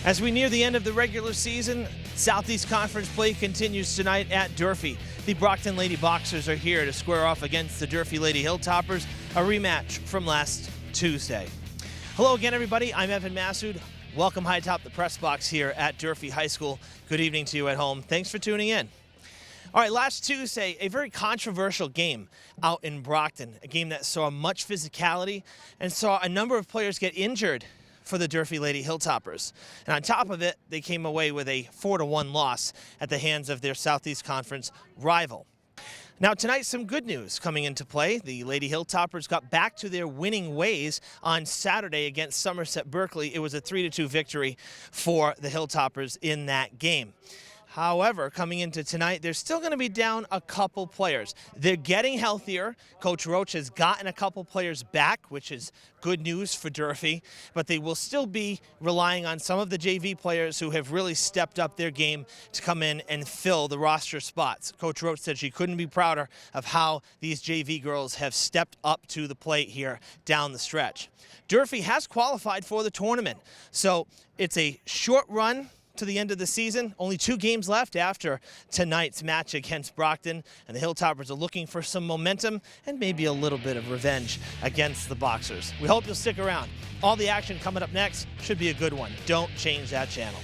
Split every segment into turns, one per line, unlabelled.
As we near the end of the regular season, Southeast Conference play continues tonight at Durfee. The Brockton Lady Boxers are here to square off against the Durfee Lady Hilltoppers, a rematch from last Tuesday. Hello again, everybody. I'm Evan Massoud. Welcome high atop the press box here at Durfee High School. Good evening to you at home. Thanks for tuning in. All right, last Tuesday, a very controversial game out in Brockton, a game that saw much physicality and saw a number of players get injured for the Durfee Lady Hilltoppers. And on top of it, they came away with a 4-1 loss at the hands of their Southeast Conference rival. Now tonight, some good news coming into play. The Lady Hilltoppers got back to their winning ways on Saturday against Somerset Berkeley. It was a 3-2 victory for the Hilltoppers in that game. However, coming into tonight, they're still going to be down a couple players. They're getting healthier. Coach Roach has gotten a couple players back, which is good news for Durfee, but they will still be relying on some of the JV players who have really stepped up their game to come in and fill the roster spots. Coach Roach said she couldn't be prouder of how these JV girls have stepped up to the plate here down the stretch. Durfee has qualified for the tournament, so it's a short run to the end of the season. Only 2 games left after tonight's match against Brockton, and the Hilltoppers are looking for some momentum and maybe a little bit of revenge against the Boxers. We hope you'll stick around. All the action coming up next should be a good one. Don't change that channel.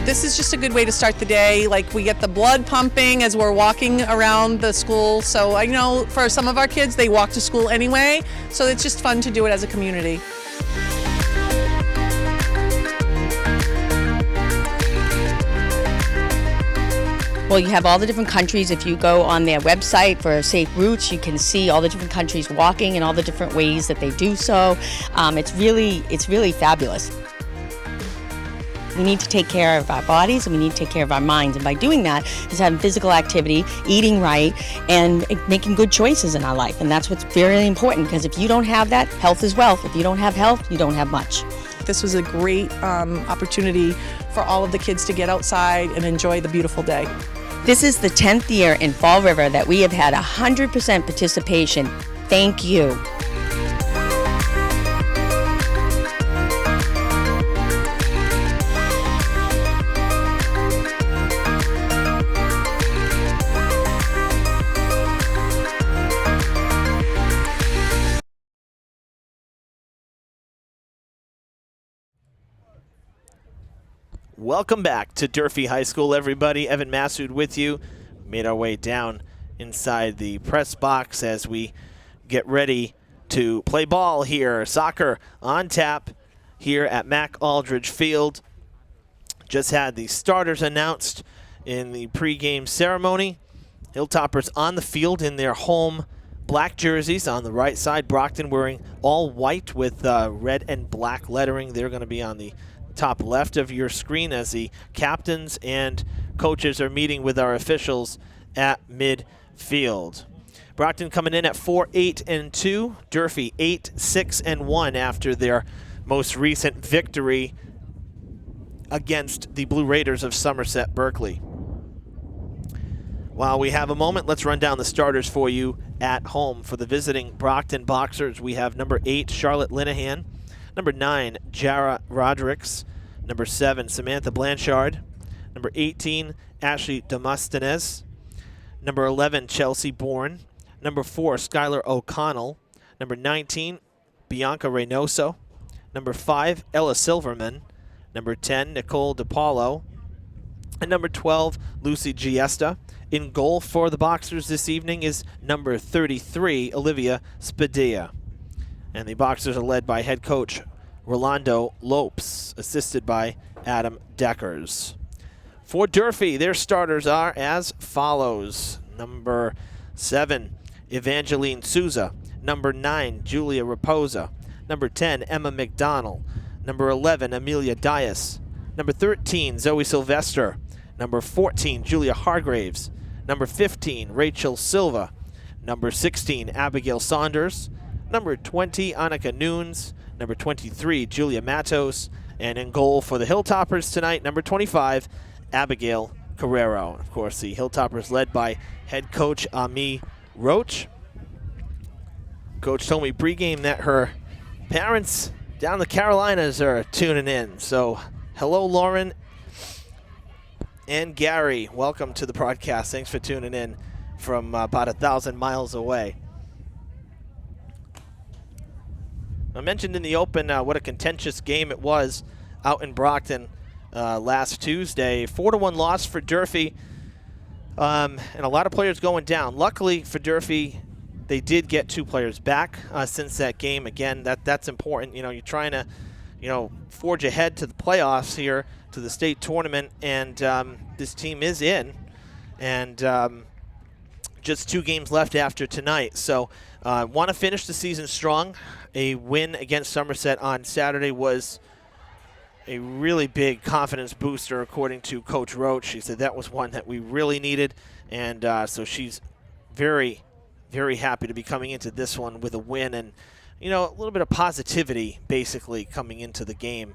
This is just a good way to start the day. Like, we get the blood pumping as we're walking around the school. So I know for some of our kids, they walk to school anyway. So it's just fun to do it as a community.
Well, you have all the different countries. If you go on their website for Safe Routes, you can see all the different countries walking and all the different ways that they do so. It's really fabulous. We need to take care of our bodies and we need to take care of our minds. And by doing that is having physical activity, eating right, and making good choices in our life. And that's what's very important, because if you don't have that, health is wealth. If you don't have health, you don't have much.
This was a great opportunity for all of the kids to get outside and enjoy the beautiful day.
This is the 10th year in Fall River that we have had 100% participation. Thank you.
Welcome back to Durfee High School, everybody. Evan Massoud with you. Made our way down inside the press box as we get ready to play ball here. Soccer on tap here at Mac Aldridge Field. Just had the starters announced in the pregame ceremony. Hilltoppers on the field in their home black jerseys. On the right side, Brockton wearing all white with red and black lettering. They're going to be on the top left of your screen as the captains and coaches are meeting with our officials at midfield. Brockton coming in at 4-8-2. Durfee 8-6-1 after their most recent victory against the Blue Raiders of Somerset Berkeley. While we have a moment, let's run down the starters for you at home. For the visiting Brockton Boxers, we have number 8, Charlotte Linehan. Number 9, Jara Rodericks. Number 7, Samantha Blanchard. Number 18, Ashley Demosthenes. Number 11, Chelsea Bourne. Number 4, Skylar O'Connell. Number 19, Bianca Reynoso. Number 5, Ella Silverman. Number 10, Nicole DePaulo. And number 12, Lucy Giesta. In goal for the Boxers this evening is number 33, Olivia Spadilla. And the Boxers are led by head coach Rolando Lopes, assisted by Adam Deckers. For Durfee, their starters are as follows. Number 7, Evangeline Souza. Number 9, Julia Raposa. Number 10, Emma McDonald. Number 11, Amelia Dias. Number 13, Zoe Sylvester. Number 14, Julia Hargraves. Number 15, Rachel Silva. Number 16, Abigail Saunders. Number 20, Annika Nunes. Number 23, Julia Matos. And in goal for the Hilltoppers tonight, number 25, Abigail Carrero. Of course, the Hilltoppers led by head coach Ami Roach. Coach told me pregame that her parents down in the Carolinas are tuning in. So hello, Lauren and Gary. Welcome to the broadcast. Thanks for tuning in from about 1,000 miles away. I mentioned in the open what a contentious game it was out in Brockton last Tuesday. 4-1 loss for Durfee, and a lot of players going down. Luckily for Durfee, they did get 2 players back since that game. Again, that's important. You know, you're trying to, forge ahead to the playoffs here, to the state tournament, and this team is in, and just 2 games left after tonight. So want to finish the season strong. A win against Somerset on Saturday was a really big confidence booster, according to Coach Roach. She said that was one that we really needed, and so she's very, very happy to be coming into this one with a win and, a little bit of positivity, basically, coming into the game.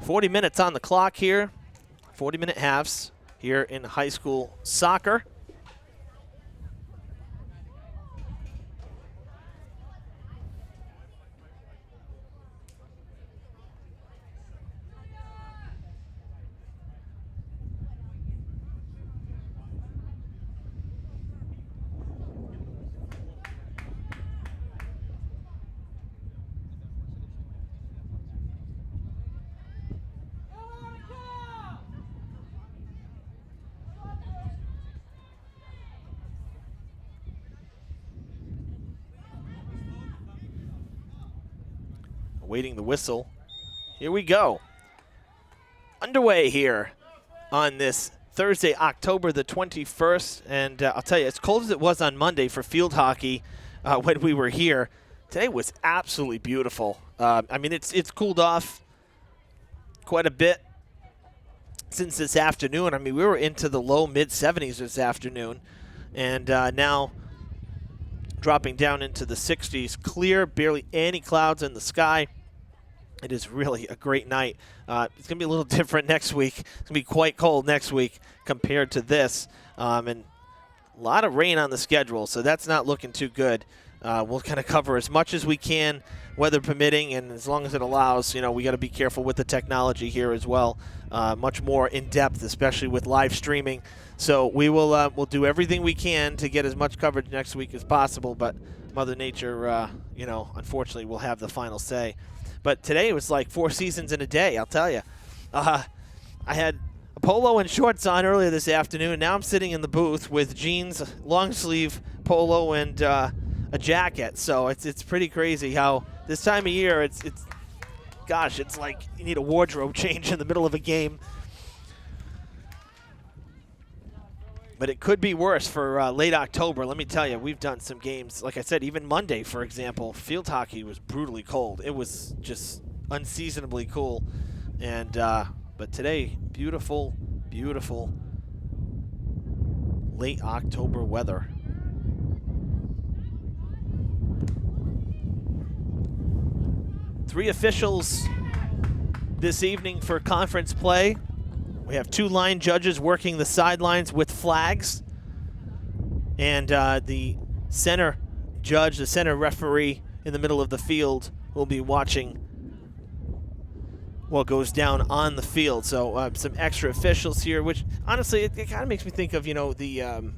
40 minutes on the clock here, 40-minute halves here in high school soccer. Waiting the whistle. Here we go. Underway here on this Thursday, October the 21st. And I'll tell you, as cold as it was on Monday for field hockey when we were here, today was absolutely beautiful. I mean, it's cooled off quite a bit since this afternoon. I mean, we were into the low mid-70s this afternoon. And now dropping down into the 60s. Clear, barely any clouds in the sky. It is really a great night. It's going to be a little different next week. It's going to be quite cold next week compared to this. And a lot of rain on the schedule, so that's not looking too good. We'll kind of cover as much as we can, weather permitting, and as long as it allows, we got to be careful with the technology here as well. Much more in depth, especially with live streaming. So we will we'll do everything we can to get as much coverage next week as possible, but Mother Nature, unfortunately will have the final say. But today it was like 4 seasons in a day, I'll tell you. I had a polo and shorts on earlier this afternoon. Now I'm sitting in the booth with jeans, long sleeve polo, and a jacket. So it's pretty crazy how this time of year it's like you need a wardrobe change in the middle of a game. But it could be worse for late October. Let me tell you, we've done some games. Like I said, even Monday, for example, field hockey was brutally cold. It was just unseasonably cool. And but today, beautiful, beautiful late October weather. Three officials this evening for conference play. We have 2 line judges working the sidelines with flags. And the center judge, the center referee in the middle of the field will be watching what goes down on the field. So some extra officials here, which honestly, it kind of makes me think of, the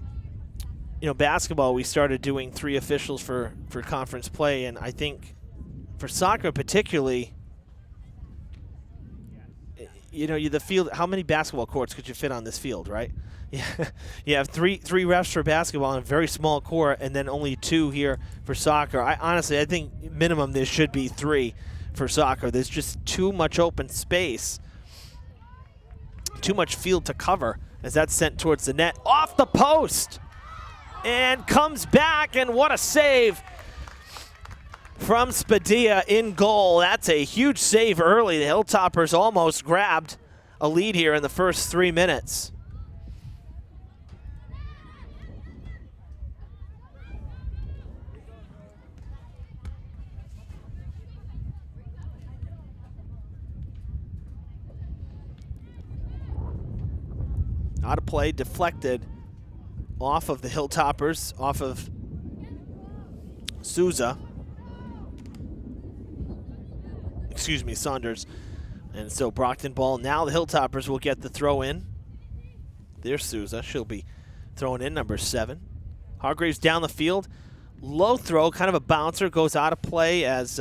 basketball. We started doing 3 officials for conference play. And I think for soccer particularly, the field, how many basketball courts could you fit on this field, right? Yeah, you have three refs for basketball in a very small court, and then only 2 here for soccer. I think minimum there should be 3 for soccer. There's just too much open space, too much field to cover as that's sent towards the net. Off the post! And comes back, and what a save from Spadilla in goal. That's a huge save early. The Hilltoppers almost grabbed a lead here in the first 3 minutes. Out of play, deflected off of the Hilltoppers, off of Souza. Excuse me, Saunders. And so Brockton ball. Now the Hilltoppers will get the throw in. There's Souza. She'll be throwing in number 7. Hargraves down the field. Low throw, kind of a bouncer, goes out of play as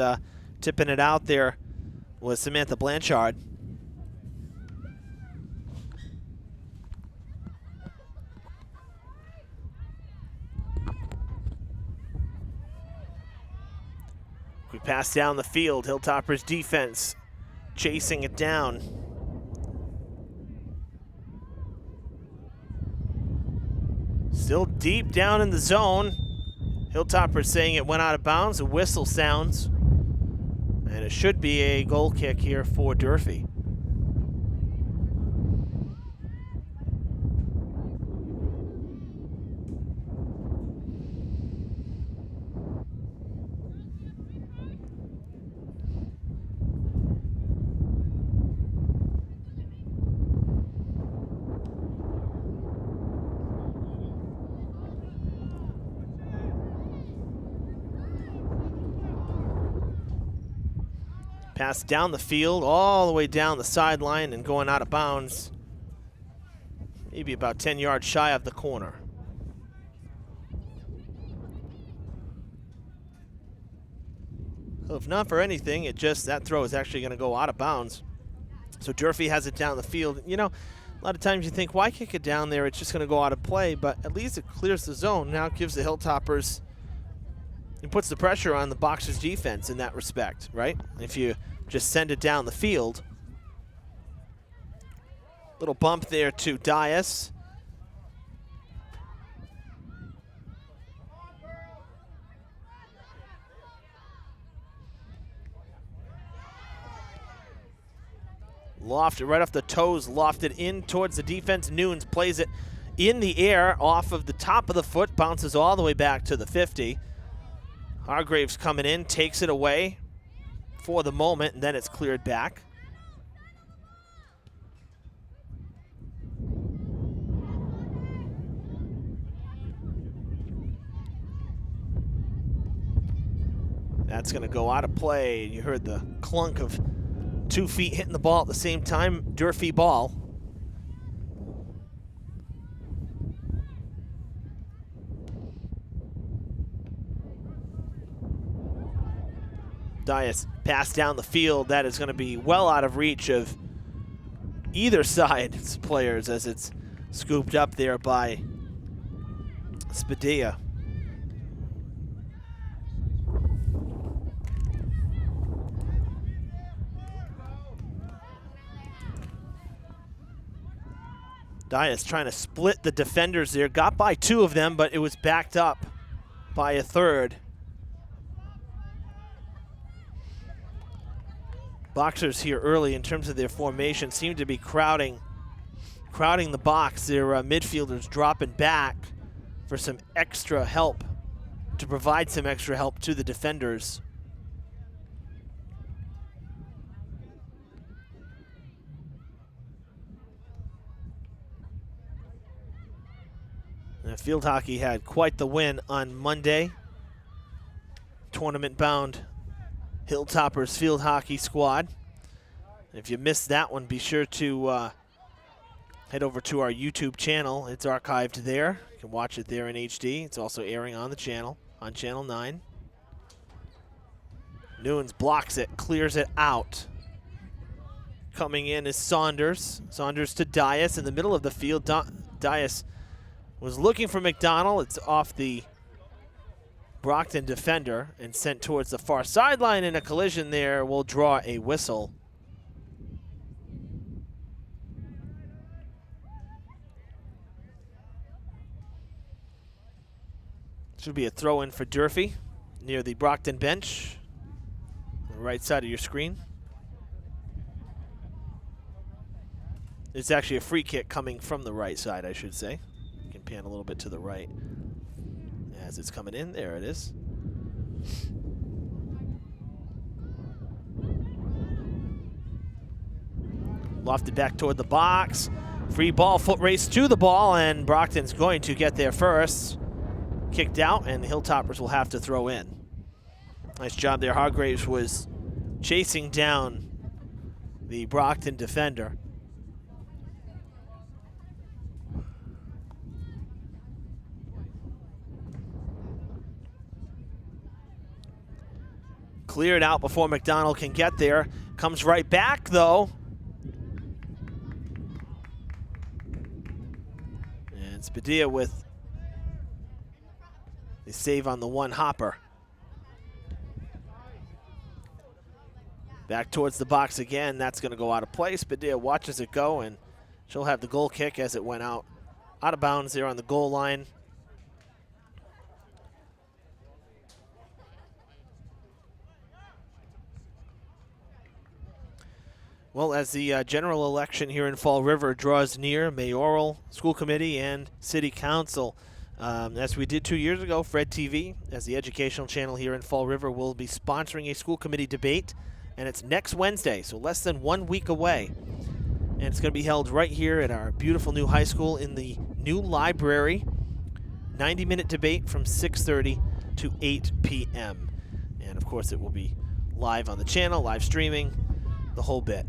tipping it out there was Samantha Blanchard. We pass down the field. Hilltoppers defense chasing it down. Still deep down in the zone. Hilltoppers saying it went out of bounds. A whistle sounds. And it should be a goal kick here for Durfee. Pass down the field, all the way down the sideline and going out of bounds. Maybe about 10 yards shy of the corner. So if not for anything, that throw is actually going to go out of bounds. So Durfee has it down the field. You know, a lot of times you think, why kick it down there? It's just going to go out of play, but at least it clears the zone. Now it gives the Hilltoppers, it puts the pressure on the Boxers defense in that respect, right? If you just send it down the field. Little bump there to Dias. Lofted right off the toes, lofted in towards the defense. Nunes plays it in the air off of the top of the foot, bounces all the way back to the 50. Hargraves coming in, takes it away for the moment, and then it's cleared back. That's going to go out of play. You heard the clunk of 2 feet hitting the ball at the same time. Durfee ball. Dias pass down the field. That is going to be well out of reach of either side's players as it's scooped up there by Spadilla. Dias trying to split the defenders there. Got by 2 of them, but it was backed up by a third. Boxers here early in terms of their formation seem to be crowding the box. Their midfielders dropping back for some extra help, to provide some extra help to the defenders. And field hockey had quite the win on Monday. Tournament-bound Hilltoppers field hockey squad. And if you missed that one, be sure to head over to our YouTube channel. It's archived there. You can watch it there in HD. It's also airing on the channel, on Channel 9. Nunes blocks it, clears it out. Coming in is Saunders. Saunders to Dias in the middle of the field. Dias was looking for McDonald. It's off the Brockton defender and sent towards the far sideline, and a collision there will draw a whistle. Should be a throw in for Durfee near the Brockton bench, on the right side of your screen. It's actually a free kick coming from the right side, I should say. You can pan a little bit to the right as it's coming in. There it is. Lofted back toward the box. Free ball, foot race to the ball, and Brockton's going to get there first. Kicked out, and the Hilltoppers will have to throw in. Nice job there. Hargraves was chasing down the Brockton defender. Cleared out before McDonald can get there. Comes right back, though. And Spadilla with the save on the one hopper. Back towards the box again. That's going to go out of play. Spadilla watches it go, and she'll have the goal kick as it went out of bounds there on the goal line. Well, as the general election here in Fall River draws near, mayoral, school committee, and city council, as we did 2 years ago, Fred TV, as the educational channel here in Fall River, will be sponsoring a school committee debate, and it's next Wednesday, so less than 1 week away. And it's going to be held right here at our beautiful new high school in the new library. 90-minute debate from 6:30 to 8 p.m. And, of course, it will be live on the channel, live streaming, the whole bit.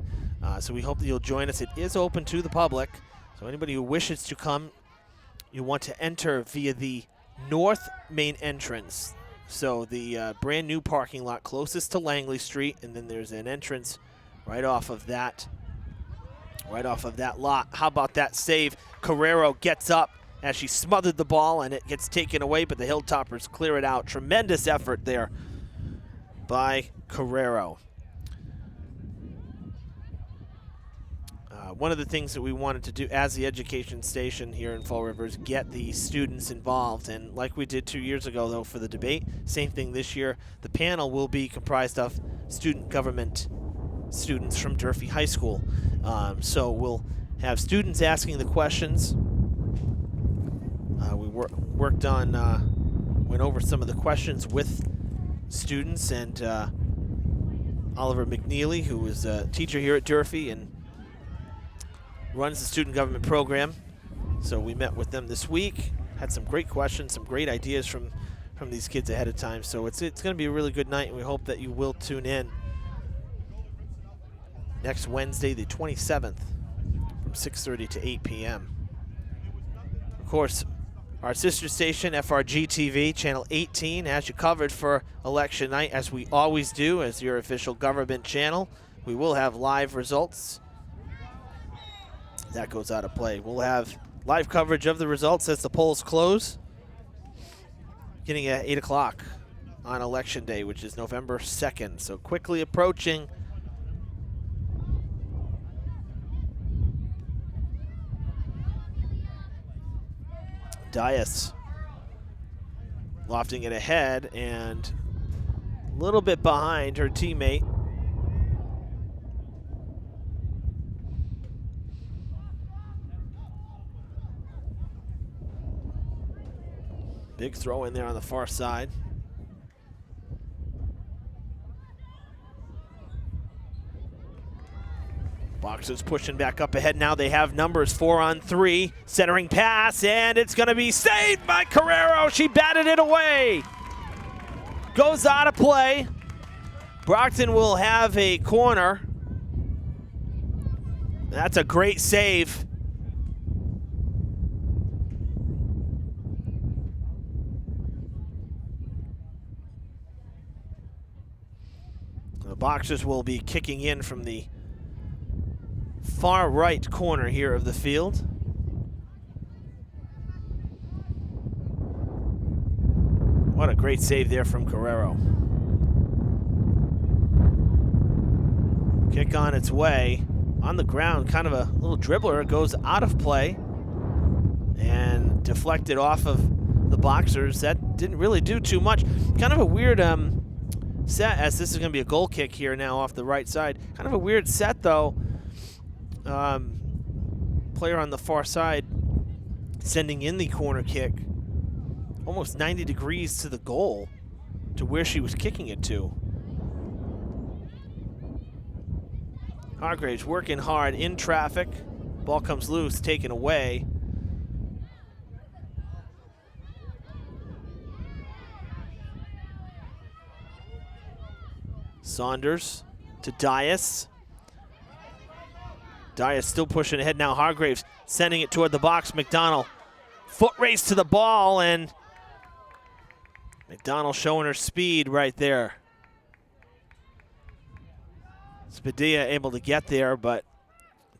So we hope that you'll join us. It is open to the public, so anybody who wishes to come, you want to enter via the north main entrance. So the brand new parking lot closest to Langley Street, and then there's an entrance right off of that lot. How about that save? Carrero gets up as she smothered the ball, and it gets taken away, but the Hilltoppers clear it out. Tremendous effort there by Carrero. One of the things that we wanted to do as the education station here in Fall River is get the students involved. And like we did 2 years ago, though, for the debate, same thing this year. The panel will be comprised of student government students from Durfee High School. So we'll have students asking the questions. We worked on, went over some of the questions with students, and Oliver McNeely, who was a teacher here at Durfee and runs the student government program. So we met with them this week, had some great questions, some great ideas from these kids ahead of time. So it's going to be a really good night, and we hope that you will tune in next Wednesday, the 27th, from 6:30 to 8 p.m. Of course, our sister station, FRG TV, Channel 18, has you covered for election night, as we always do, as your official government channel. We will have live results. That goes out of play. We'll have live coverage of the results as the polls close, beginning at 8 o'clock on Election Day, which is November 2nd. So quickly approaching. Dias lofting it ahead and a little bit behind her teammate. Big throw in there on the far side. Boxers pushing back up ahead now. They have numbers 4-on-3. Centering pass, and it's going to be saved by Carrero. She batted it away. Goes out of play. Brockton will have a corner. That's a great save. The Boxers will be kicking in from the far right corner here of the field. What a great save there from Carrero. Kick on its way. On the ground, kind of a little dribbler. It goes out of play and deflected off of the Boxers. That didn't really do too much. Kind of a weird set, as this is going to be a goal kick here now off the right side. Kind of a weird set, though. player on the far side sending in the corner kick almost 90 degrees to the goal, to where she was kicking it to. Hargraves working hard in traffic. Ball comes loose, taken away. Saunders to Dias. Dias still pushing ahead now. Hargraves sending it toward the box. McDonald, foot race to the ball, and McDonald showing her speed right there. Spadilla able to get there, but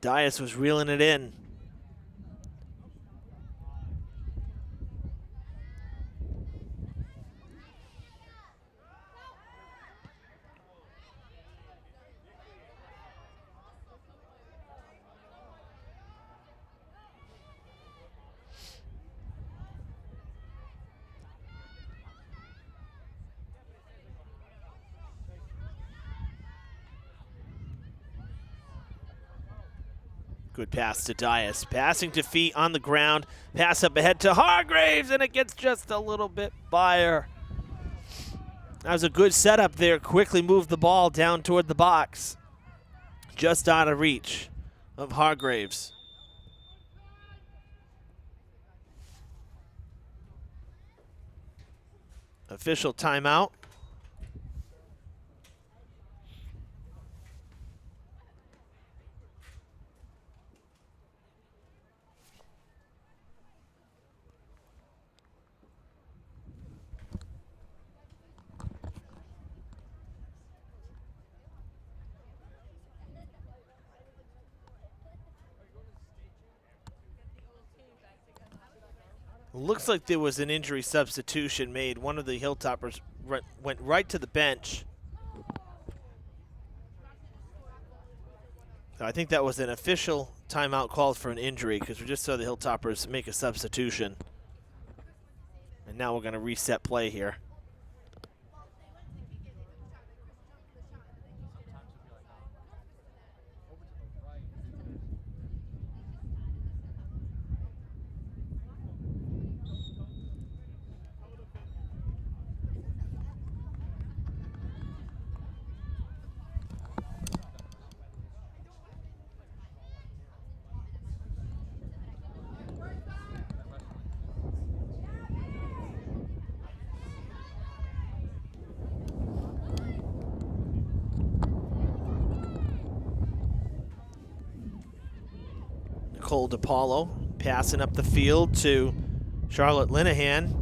Dias was reeling it in. Good pass to Dias. Passing to feet on the ground. Pass up ahead to Hargraves, and it gets just a little bit by her. That was a good setup there. Quickly moved the ball down toward the box. Just out of reach of Hargraves. Official timeout. Looks like there was an injury substitution made. One of the Hilltoppers went right to the bench. So I think that was an official timeout called for an injury, because we just saw the Hilltoppers make a substitution. And now we're going to reset play here. Nicole DePaulo passing up the field to Charlotte Linehan.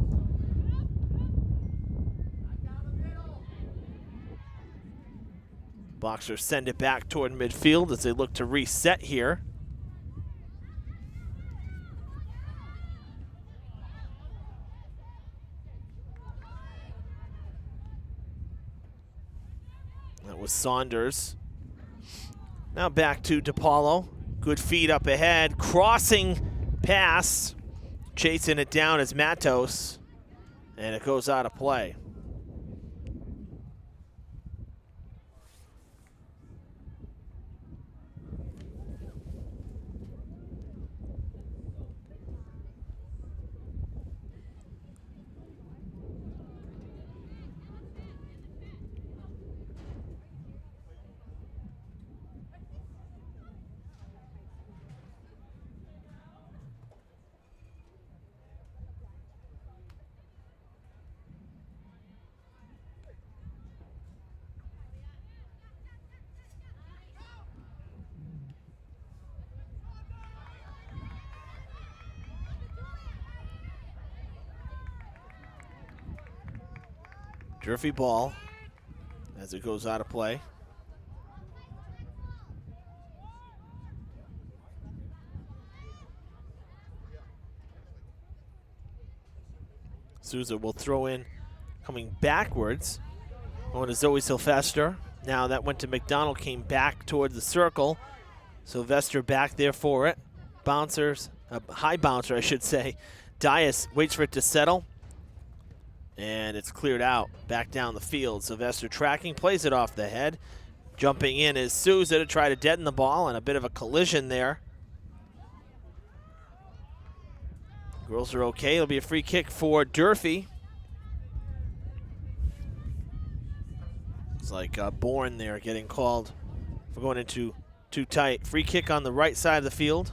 Boxers send it back toward midfield as they look to reset here. That was Saunders. Now back to DePaulo. Good feed up ahead, crossing pass, chasing it down as Matos, and it goes out of play. Durfee ball as it goes out of play. Souza will throw in, coming backwards. Going to Zoe Sylvester. Now that went to McDonald, came back towards the circle. Sylvester back there for it. Bouncers, a high bouncer, I should say. Dias waits for it to settle. And it's cleared out, back down the field. Sylvester tracking, plays it off the head. Jumping in is Souza to try to deaden the ball, and a bit of a collision there. Girls are okay. It'll be a free kick for Durfee. It's like Bourne there getting called for going into too tight. Free kick on the right side of the field.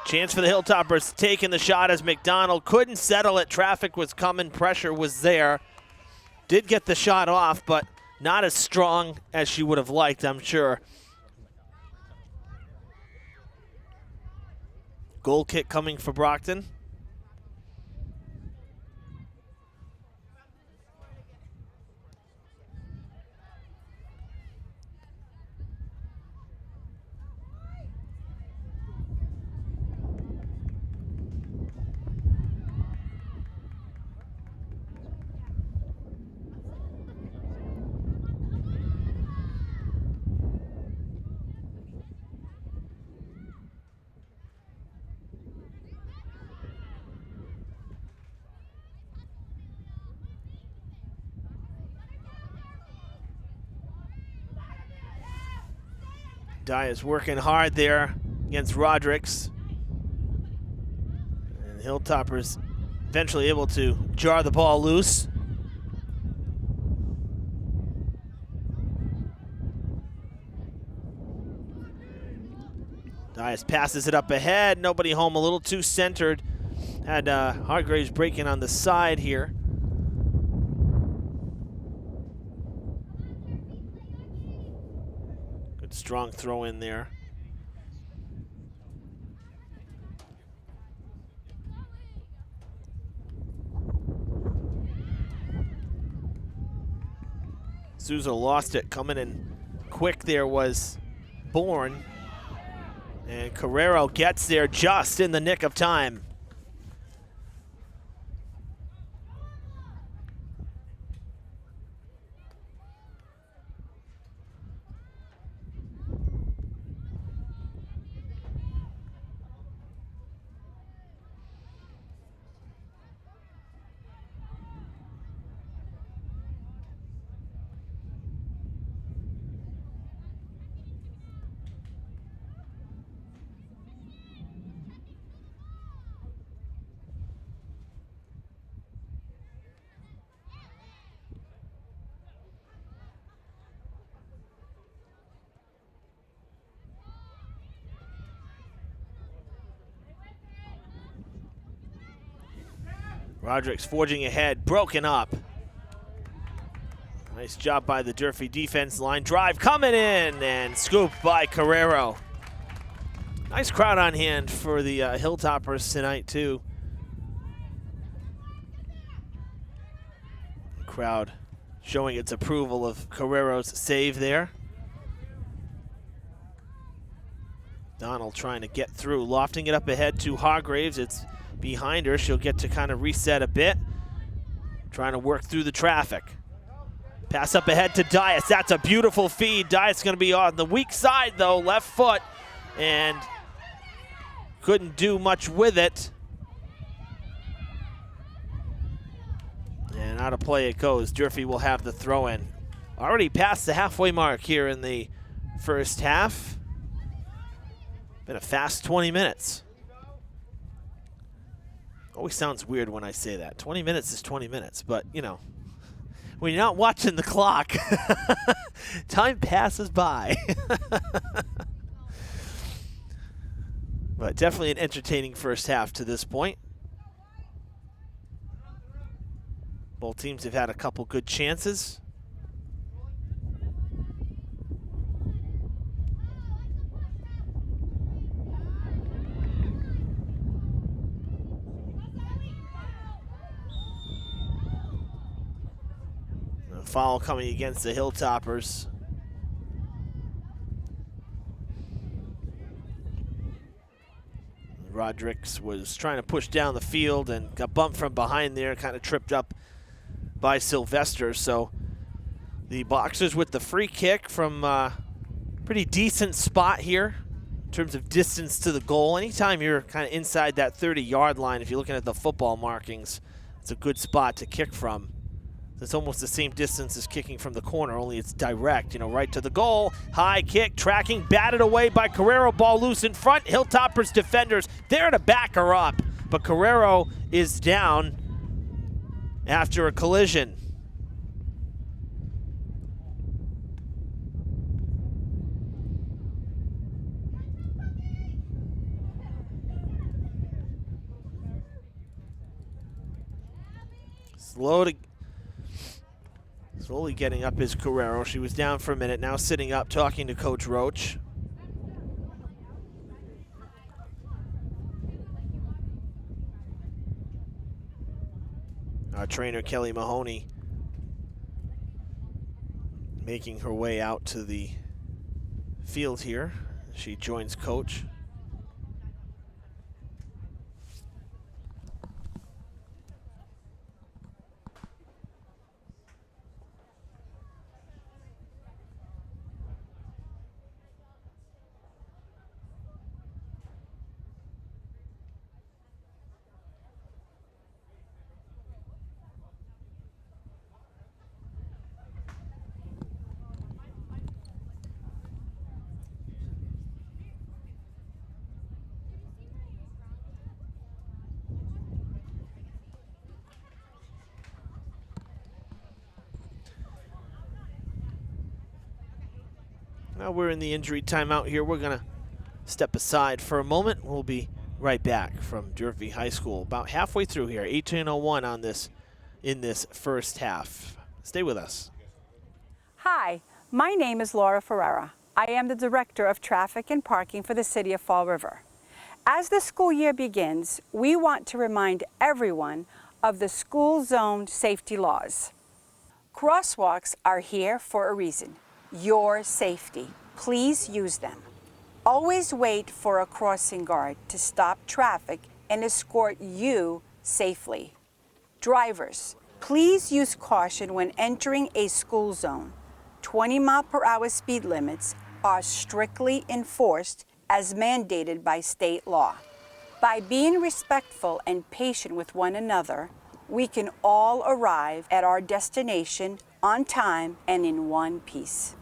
Chance for the Hilltoppers taking the shot as McDonald couldn't settle it. Traffic was coming, pressure was there. Did get the shot off, but not as strong as she would have liked, I'm sure. Goal kick coming for Brockton. Dia's working hard there against Rodricks. And the Hilltoppers eventually able to jar the ball loose. Dias passes it up ahead. Nobody home, a little too centered. Had Hargraves breaking on the side here. Strong throw in there. Souza lost it. Coming in quick there was Bourne. And Carrero gets there just in the nick of time. Rodricks forging ahead, broken up. Nice job by the Durfee defense line. Drive coming in and scooped by Carrero. Nice crowd on hand for the Hilltoppers tonight too. Crowd showing its approval of Carrero's save there. Donald trying to get through, lofting it up ahead to Hargraves. It's behind her. She'll get to kind of reset a bit. Trying to work through the traffic. Pass up ahead to Dias. That's a beautiful feed. Dias going to be on the weak side though, left foot, and couldn't do much with it. And out of play it goes. Durfee will have the throw in. Already past the halfway mark here in the first half. Been a fast 20 minutes. Always sounds weird when I say that. 20 minutes is 20 minutes, but you know, when you're not watching the clock, time passes by. But definitely an entertaining first half to this point. Both teams have had a couple good chances. Foul coming against the Hilltoppers. Rodricks was trying to push down the field and got bumped from behind there, kind of tripped up by Sylvester. So the Boxers with the free kick from pretty decent spot here in terms of distance to the goal. Anytime you're kind of inside that 30-yard line, if you're looking at the football markings, it's a good spot to kick from. It's almost the same distance as kicking from the corner, only it's direct, right to the goal. High kick, tracking, batted away by Carrero. Ball loose in front. Hilltoppers defenders there to back her up. But Carrero is down after a collision. Slowly getting up is Carrero. She was down for a minute, now sitting up, talking to Coach Roach. Our trainer, Kelly Mahoney, making her way out to the field here. She joins Coach. Now we're in the injury timeout here. We're going to step aside for a moment. We'll be right back from Durfee High School. About halfway through here, 18:01 on this in this first half. Stay with us.
Hi, my name is Laura Ferreira. I am the Director of Traffic and Parking for the City of Fall River. As the school year begins, we want to remind everyone of the school zone safety laws. Crosswalks are here for a reason. Your safety. Please use them. Always wait for a crossing guard to stop traffic and escort you safely. Drivers, please use caution when entering a school zone. 20-mile-per-hour speed limits are strictly enforced as mandated by state law. By being respectful and patient with one another, we can all arrive at our destination on time and in one piece.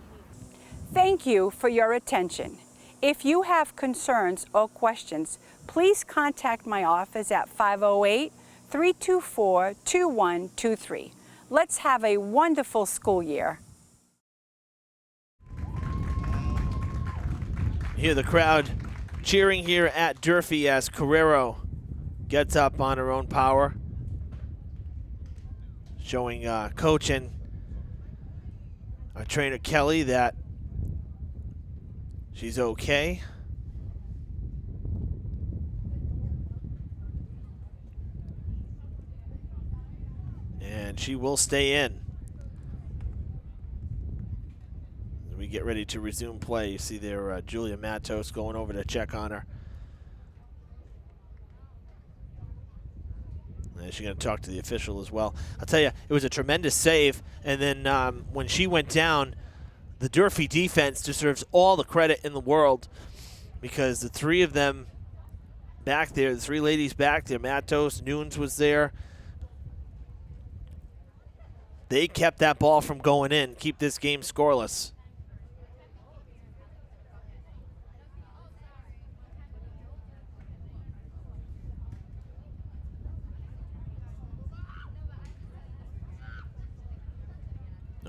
Thank you for your attention. If you have concerns or questions, please contact my office at 508-324-2123. Let's have a wonderful school year.
Hear the crowd cheering here at Durfee as Carrero gets up on her own power, showing Coach and our trainer Kelly that she's okay. And she will stay in. As we get ready to resume play, you see there Julia Matos going over to check on her. And she's going to talk to the official as well. I'll tell you, it was a tremendous save. And then when she went down, the Durfee defense deserves all the credit in the world because the three of them back there, the three ladies back there, Matos, Nunes was there. They kept that ball from going in, keep this game scoreless.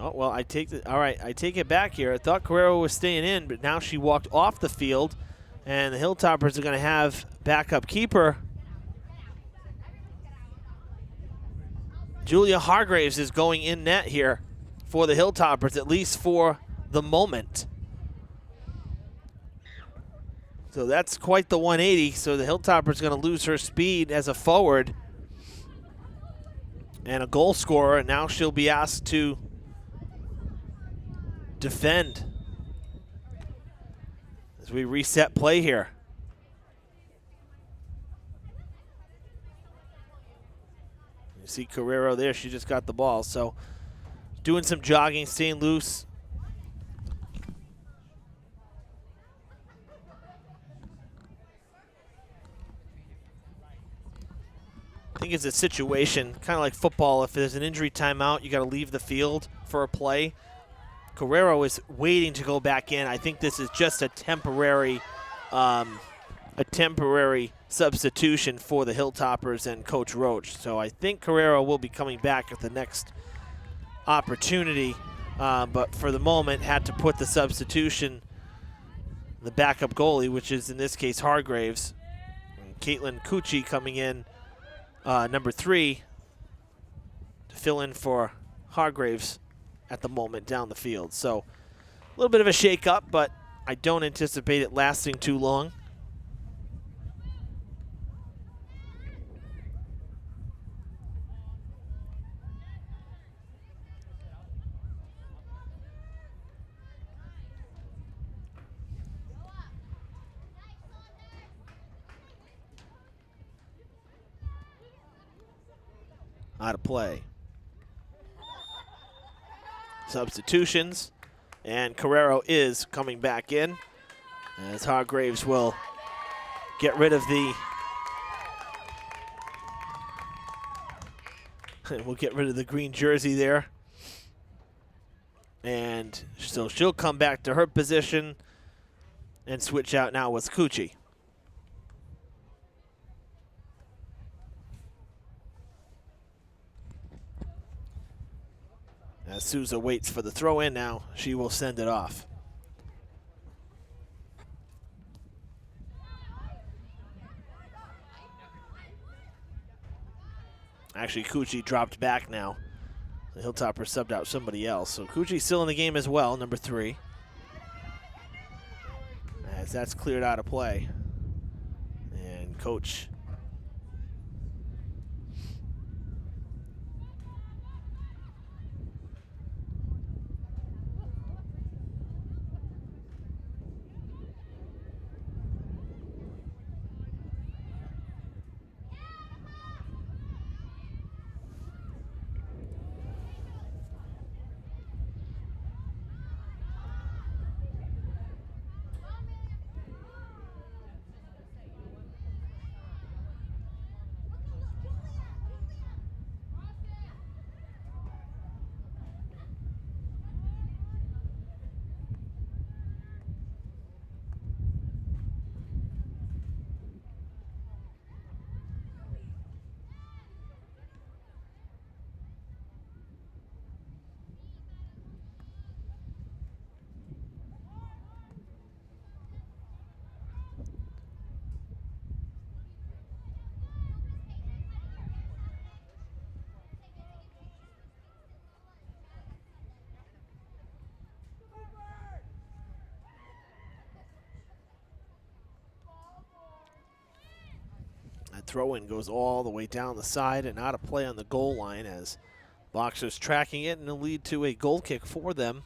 Oh, well, I take it back here. I thought Carrero was staying in, but now she walked off the field, and the Hilltoppers are going to have backup keeper. Julia Hargraves is going in net here for the Hilltoppers, at least for the moment. So that's quite the 180. So the Hilltoppers going to lose her speed as a forward and a goal scorer, and now she'll be asked to defend as we reset play here. You see Carrero there, she just got the ball, so doing some jogging, staying loose. think it's a situation, kind of like football. If there's an injury timeout, you got to leave the field for a play. Carrero is waiting to go back in. I think this is just a temporary substitution for the Hilltoppers and Coach Roach. So I think Carrero will be coming back at the next opportunity, but for the moment had to put the substitution, the backup goalie, which is in this case Hargraves. And Caitlin Cucci coming in, number 3, to fill in for Hargraves at the moment down the field. So a little bit of a shake-up, but I don't anticipate it lasting too long. Out of play. Substitutions, and Carrero is coming back in as Hargraves will get rid of the green jersey there. And so she'll come back to her position and switch out now with Cucci. As Souza waits for the throw in now, she will send it off. Actually, Cucci dropped back now. The Hilltoppers subbed out somebody else. So Cucci's still in the game as well, number 3. As that's cleared out of play. And Coach throw-in goes all the way down the side and out of play on the goal line as Boxers tracking it, and it'll lead to a goal kick for them.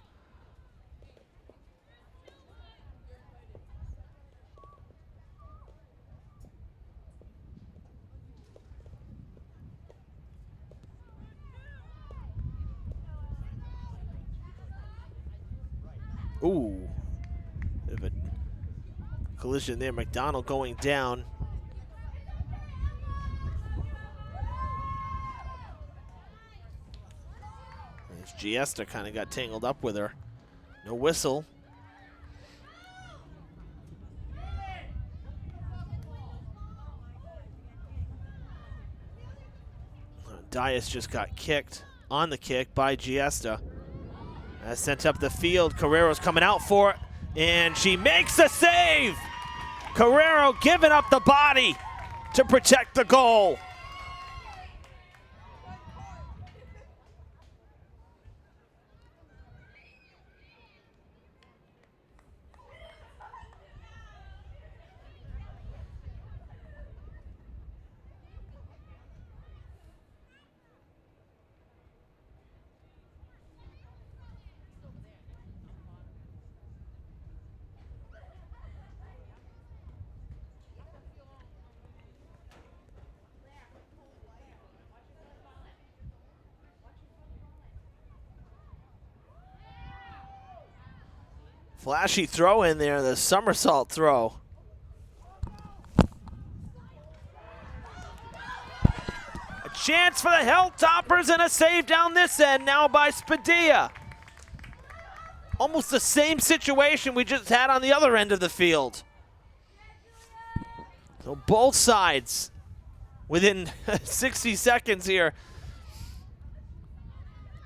Ooh, bit of a collision there. McDonald going down. Giesta kind of got tangled up with her. No whistle. Dias just got kicked on the kick by Giesta. Sent up the field. Carrero's coming out for it, and she makes the save. Carrero giving up the body to protect the goal. Flashy throw in there, the somersault throw. chance for the Hilltoppers and a save down this end now by Spadilla. Almost the same situation we just had on the other end of the field. So both sides within 60 seconds here,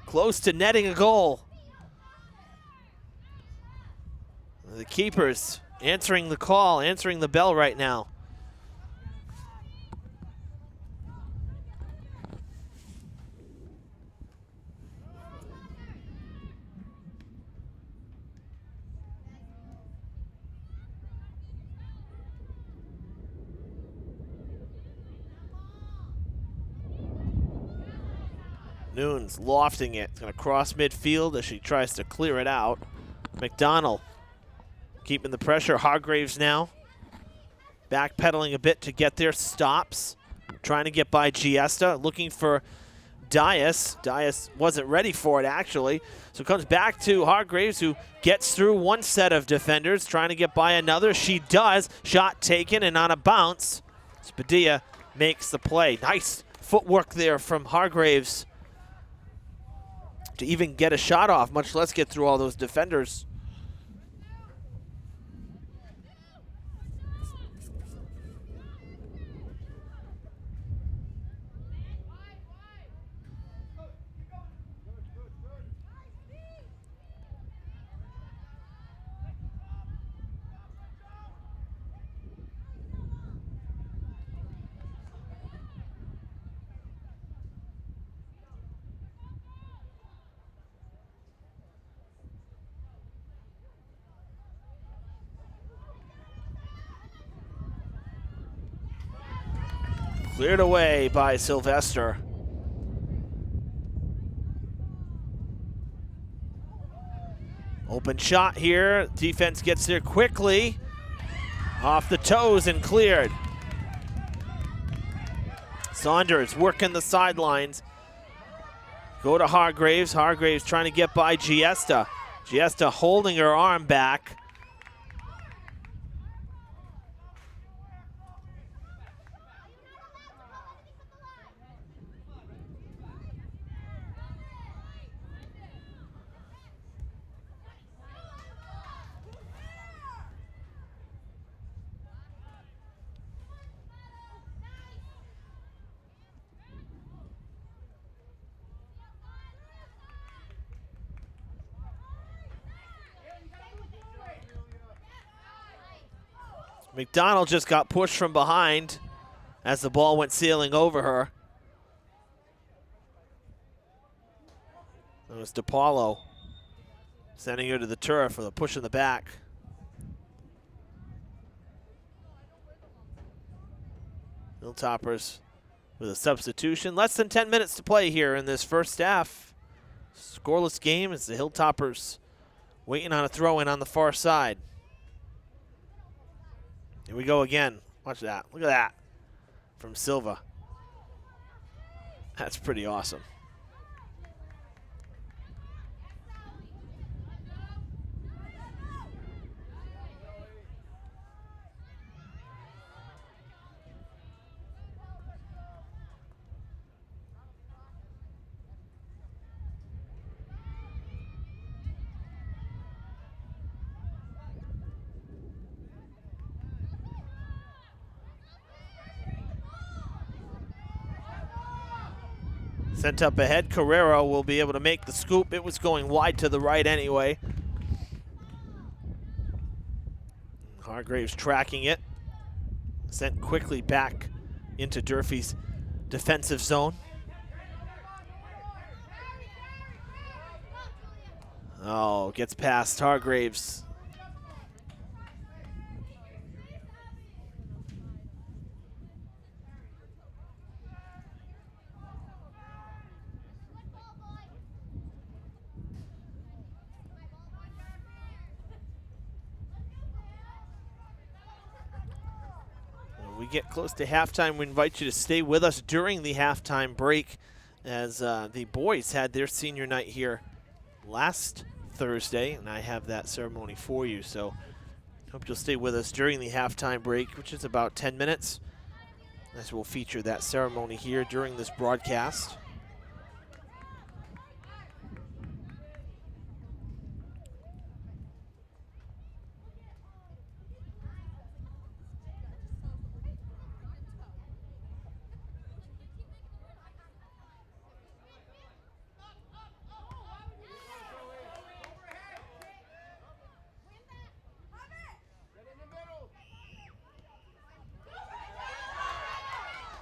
close to netting a goal. The keepers answering the call, answering the bell right now. Noon's lofting it. It's going to cross midfield as she tries to clear it out. McDonald keeping the pressure. Hargraves now backpedaling a bit to get there. Stops. Trying to get by Giesta. Looking for Dias. Dias wasn't ready for it, actually. So it comes back to Hargraves, who gets through one set of defenders. Trying to get by another. She does. Shot taken and on a bounce. Spadilla makes the play. Nice footwork there from Hargraves to even get a shot off, much less get through all those defenders. Cleared away by Sylvester. Open shot here. Defense gets there quickly. Off the toes and cleared. Saunders working the sidelines. Go to Hargraves. Hargraves trying to get by Giesta. Giesta holding her arm back. McDonald just got pushed from behind as the ball went sailing over her. It was DePaulo sending her to the turf for the push in the back. Hilltoppers with a substitution. Less than 10 minutes to play here in this first half. Scoreless game as the Hilltoppers waiting on a throw-in on the far side. Here we go again. Watch that. Look at that from Silva. That's pretty awesome. Sent up ahead. Carrero will be able to make the scoop. It was going wide to the right anyway. Hargraves tracking it. Sent quickly back into Durfee's defensive zone. Oh, gets past Hargraves. We get close to halftime. We invite you to stay with us during the halftime break as the boys had their senior night here last Thursday, and I have that ceremony for you. So hope you'll stay with us during the halftime break, which is about 10 minutes. as we'll feature that ceremony here during this broadcast.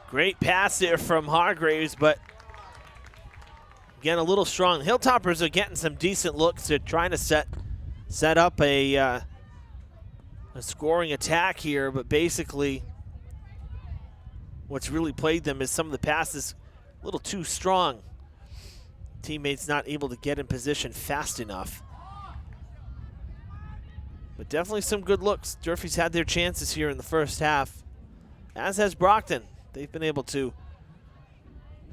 Great pass there from Hargraves, but again, a little strong. Hilltoppers are getting some decent looks. They're trying to set up a scoring attack here, but basically what's really plagued them is some of the passes a little too strong. Teammates not able to get in position fast enough. But definitely some good looks. Durfee's had their chances here in the first half, as has Brockton. They've been able to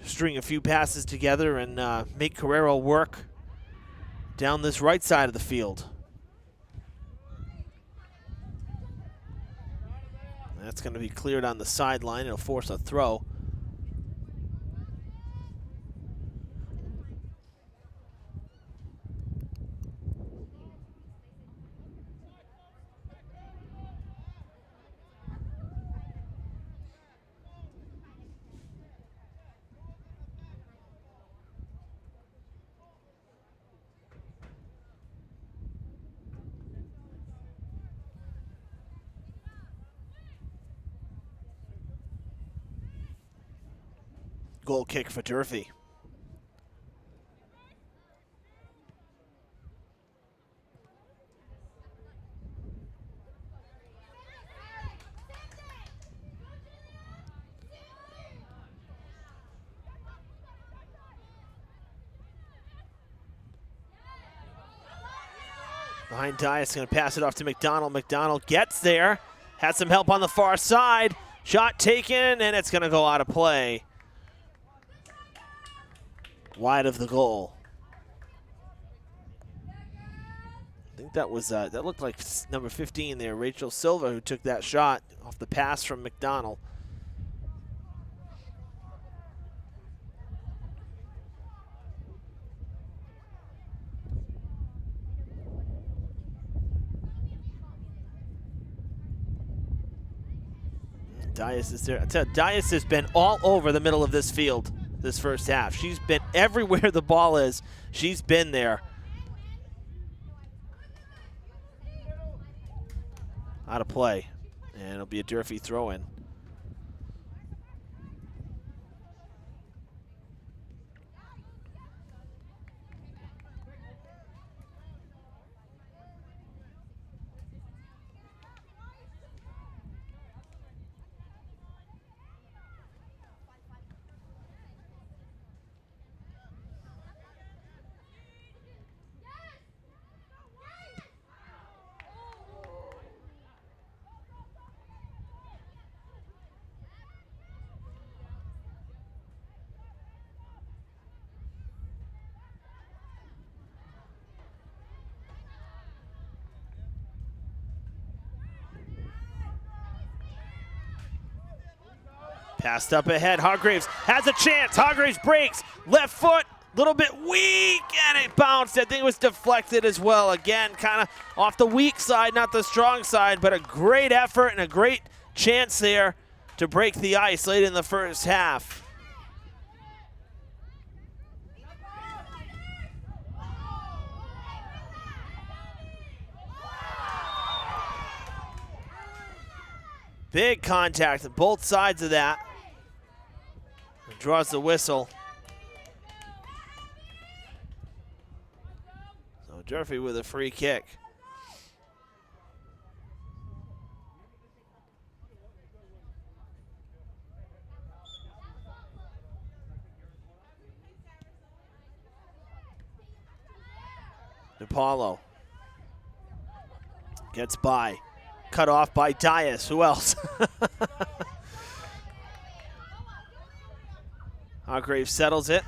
string a few passes together and make Carrero work down this right side of the field. That's going to be cleared on the sideline. It'll force a throw. Goal kick for Durfee. Behind Dias, going to pass it off to McDonald. McDonald gets there, has some help on the far side. Shot taken, and it's going to go out of play. Wide of the goal. I think that was that looked like number 15 there, Rachel Silva, who took that shot off the pass from McDonald. Dias is there. I tell you, Dias has been all over the middle of this field this first half. She's been everywhere the ball is. She's been there. Out of play. And it'll be a Durfee throw-in. Passed up ahead, Hargraves has a chance. Hargraves breaks, left foot, little bit weak, and it bounced. I think it was deflected as well. Again, kind of off the weak side, not the strong side, but a great effort and a great chance there to break the ice late in the first half. Big contact on both sides of that. Draws the whistle. So Durfee with a free kick. DePaulo gets by. Cut off by Dias. Who else? Hargraves settles it.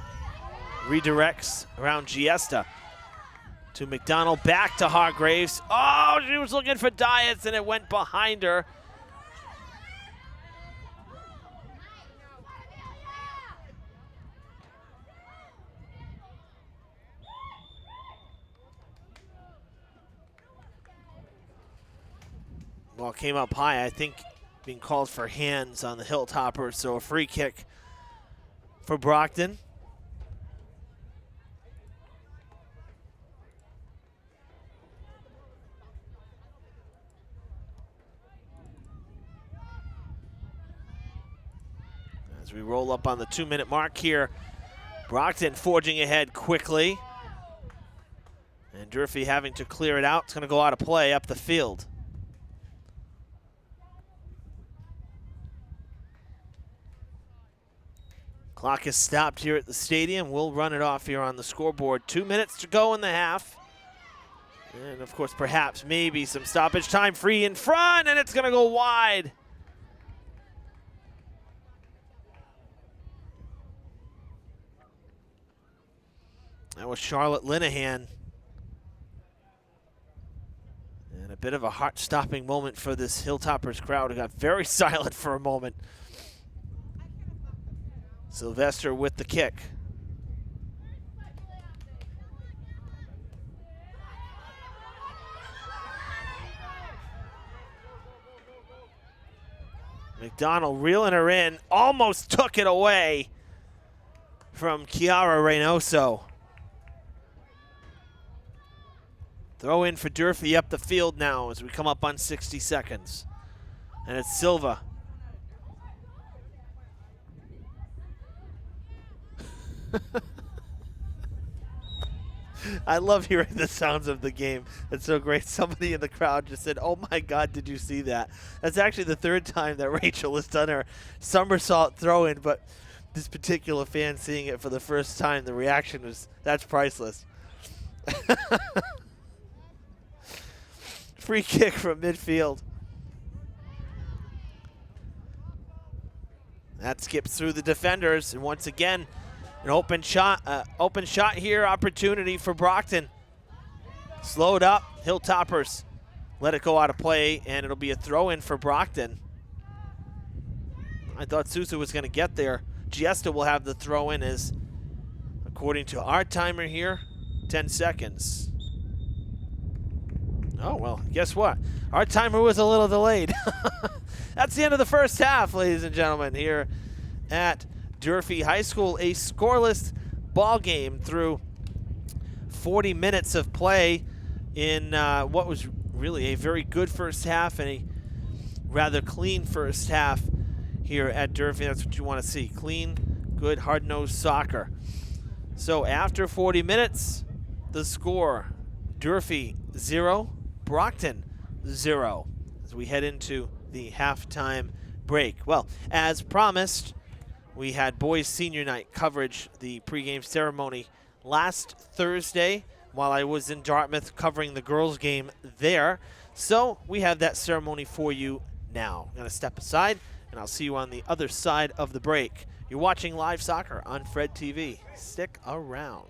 Redirects around Giesta. To McDonald. Back to Hargraves. Oh, she was looking for Dias and it went behind her. Well, it came up high, I think, being called for hands on the Hilltoppers, so a free kick for Brockton. As we roll up on the 2-minute mark here, Brockton forging ahead quickly. And Durfee having to clear it out. It's going to go out of play up the field. Clock is stopped here at the stadium. We'll run it off here on the scoreboard. 2 minutes to go in the half. And, of course, perhaps maybe some stoppage time. Free in front, and it's going to go wide. That was Charlotte Linehan. And a bit of a heart-stopping moment for this Hilltoppers crowd. It got very silent for a moment. Sylvester with the kick. McDonald reeling her in, almost took it away from Chiara Reynoso. Throw in for Durfee up the field now as we come up on 60 seconds. And it's Silva. I love hearing the sounds of the game. It's so great. Somebody in the crowd just said, "Oh my God, did you see that?" That's actually the third time that Rachel has done her somersault throw-in, but this particular fan seeing it for the first time, the reaction was, that's priceless. Free kick from midfield. That skips through the defenders, and once again, an open shot here, opportunity for Brockton. Slowed up, Hilltoppers let it go out of play, and it'll be a throw-in for Brockton. I thought Sousa was going to get there. Giesta will have the throw-in as, according to our timer here, 10 seconds. Oh, well, guess what? Our timer was a little delayed. That's the end of the first half, ladies and gentlemen, here at Durfee High School. A scoreless ball game through 40 minutes of play in what was really a very good first half and a rather clean first half here at Durfee. That's what you want to see. Clean, good, hard-nosed soccer. So after 40 minutes, the score, Durfee 0, Brockton 0, as we head into the halftime break. Well, as promised, we had boys senior night coverage, the pregame ceremony last Thursday while I was in Dartmouth covering the girls game there. So we have that ceremony for you now. I'm going to step aside, and I'll see you on the other side of the break. You're watching live soccer on Fred TV. Stick around.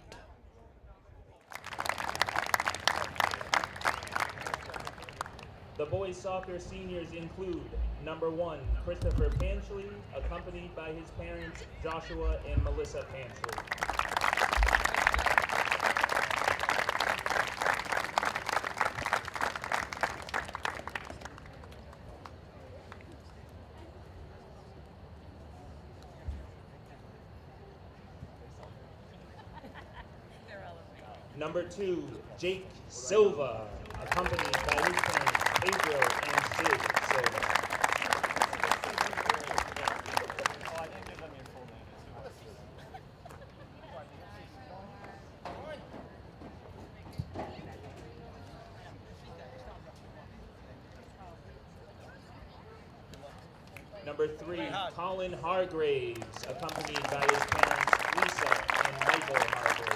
The boys soccer seniors include number 1, Christopher Panchley, accompanied by his parents, Joshua and Melissa Panchley. Number 2, Jake Silva, accompanied by his parents, Pedro and Sid Silva. Number 3, Colin Hargraves, accompanied by his parents, Lisa and Michael Hargraves.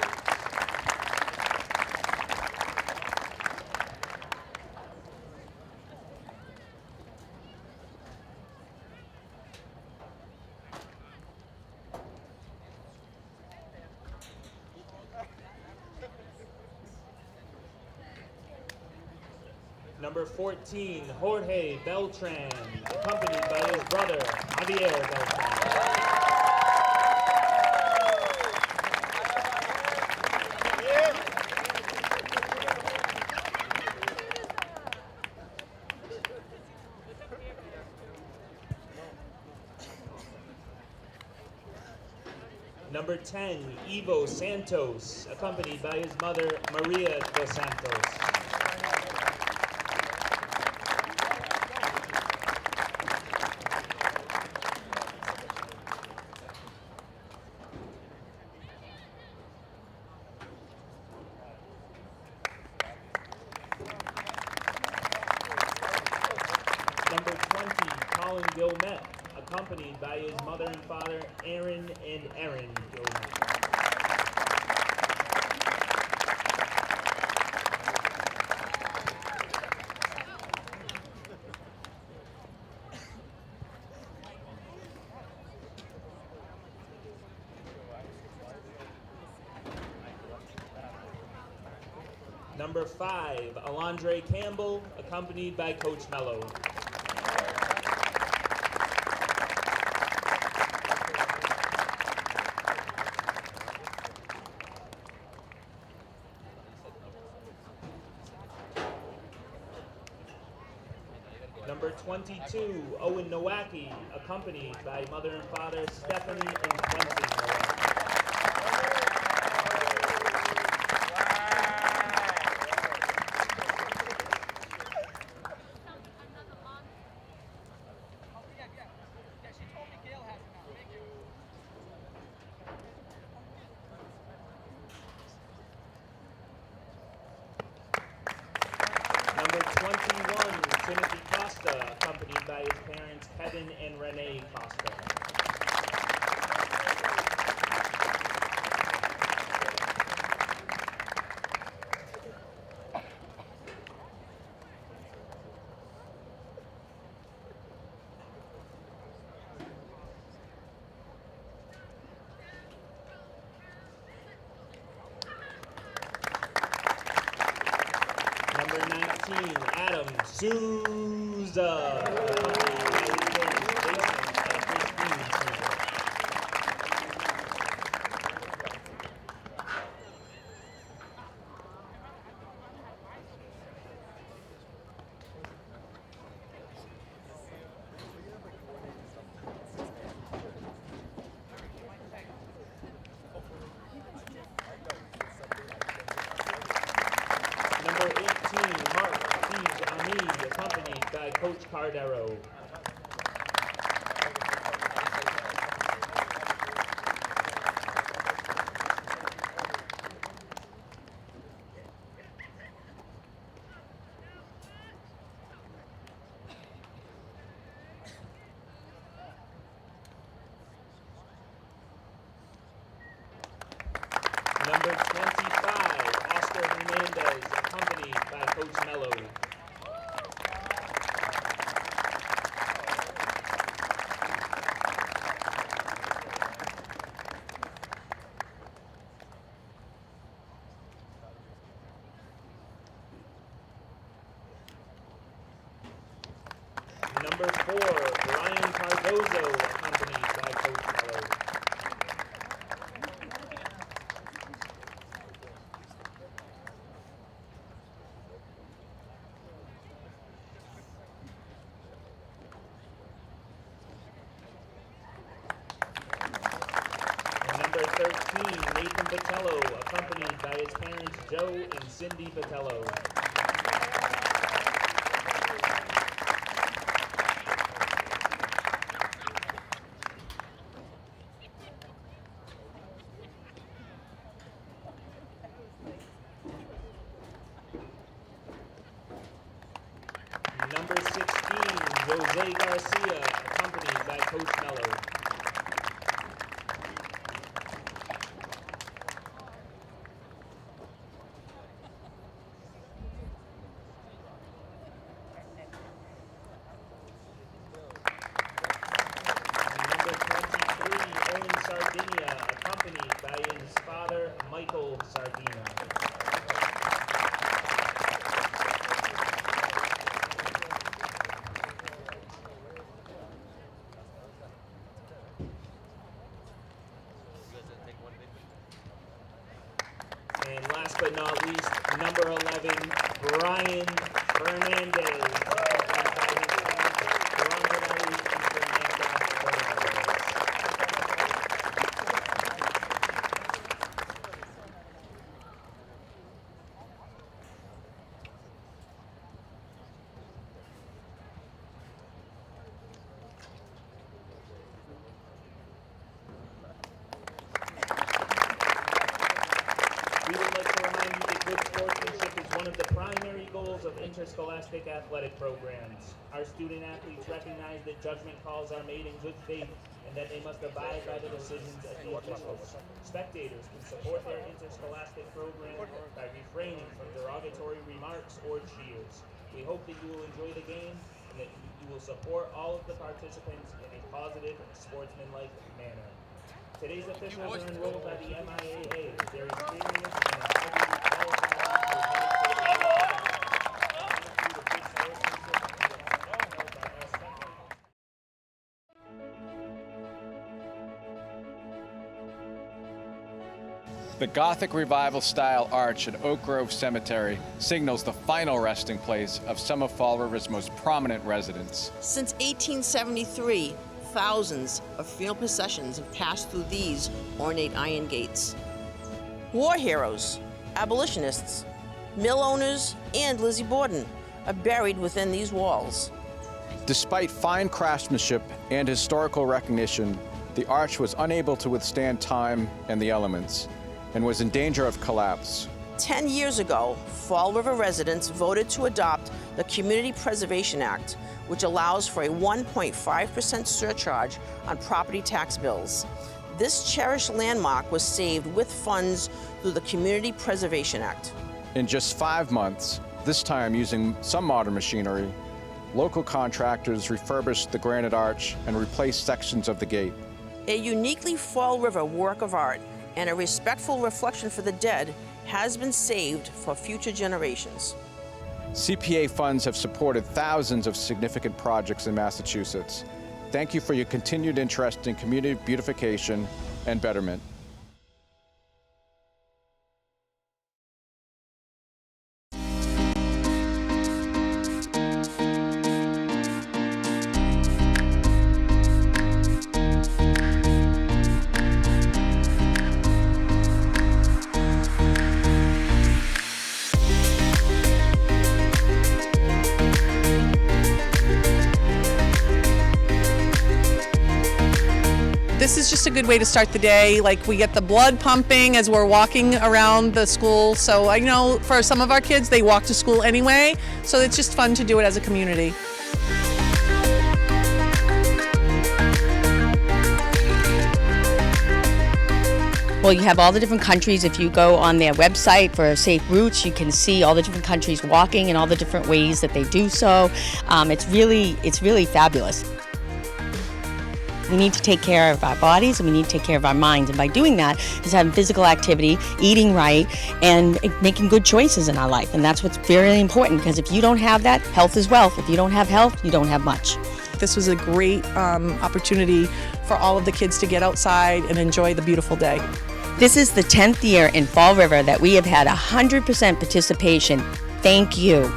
Number 14, Jorge Beltran, accompanied by his brother, Javier Beltran. Number 10, Ivo Santos, accompanied by his mother, Maria dos Santos. Number 20, Colin Gilmet, accompanied by his mother and father, Aaron and Erin Gilmet. Number 5, Alondre Campbell, accompanied by Coach Mello. Number 22, Owen Nowacki, accompanied by mother and father, Stephanie and Quentin Nowacki. Number 21, Timothy Costa, accompanied by his parents, Kevin and Renee Costa. Number 19, Adam Souza, accompanied by his parents, Jason and Christine Souza. Number 18, Mark Ami, accompanied by Coach Cardero. Number 25, Oscar Hernandez, accompanied by Coach Mello. Number 4, Brian Cardozo, accompanied by Coach Mello. Number 13, Nathan Patello, accompanied by his parents, Joe and Cindy Patello. Number 16, Jose Garcia, accompanied by Coach Mello. Number 23, Owen Sardinia, accompanied by his father, Michael Sardina. And last but not least, number 11, Brian Fernandez, accompanied by his parents, Ronald and Fernanda Fernandez. members of interscholastic athletic programs. Our student athletes recognize that judgment calls are made in good faith and that they must abide by the decisions of the officials. Spectators can support their interscholastic program by refraining from derogatory remarks or cheers. We hope that you will enjoy the game and that you will support all of the participants in a positive, sportsmanlike manner. Today's officials are enrolled by the MIAA. Their experience and integrity qualify them to
The Gothic Revival style arch at Oak Grove Cemetery signals the final resting place of some of Fall River's most prominent residents.
Since 1873, thousands of funeral processions have passed through these ornate iron gates. War heroes, abolitionists, mill owners, and Lizzie Borden are buried within these walls.
Despite fine craftsmanship and historical recognition, the arch was unable to withstand time and the elements, and was in danger of collapse.
10 years ago, Fall River residents voted to adopt the Community Preservation Act, which allows for a 1.5% surcharge on property tax bills. This cherished landmark was saved with funds through the Community Preservation Act.
In just 5 months, this time using some modern machinery, local contractors refurbished the granite arch and replaced sections of the gate.
A uniquely Fall River work of art and a respectful reflection for the dead has been saved for future generations.
CPA funds have supported thousands of significant projects in Massachusetts. Thank you for your continued interest in community beautification and betterment.
This is just a good way to start the day. Like, we get the blood pumping as we're walking around the school. So I know for some of our kids, they walk to school anyway. So it's just fun to do it as a community.
Well, you have all the different countries. If you go on their website for safe routes, you can see all the different countries walking and all the different ways that they do so. It's really fabulous. We need to take care of our bodies and we need to take care of our minds. And by doing that is having physical activity, eating right, and making good choices in our life. And that's what's very important, because if you don't have that, health is wealth. If you don't have health, you don't have much.
This was a great opportunity for all of the kids to get outside and enjoy the beautiful day.
This is the 10th year in Fall River that we have had 100% participation. Thank you.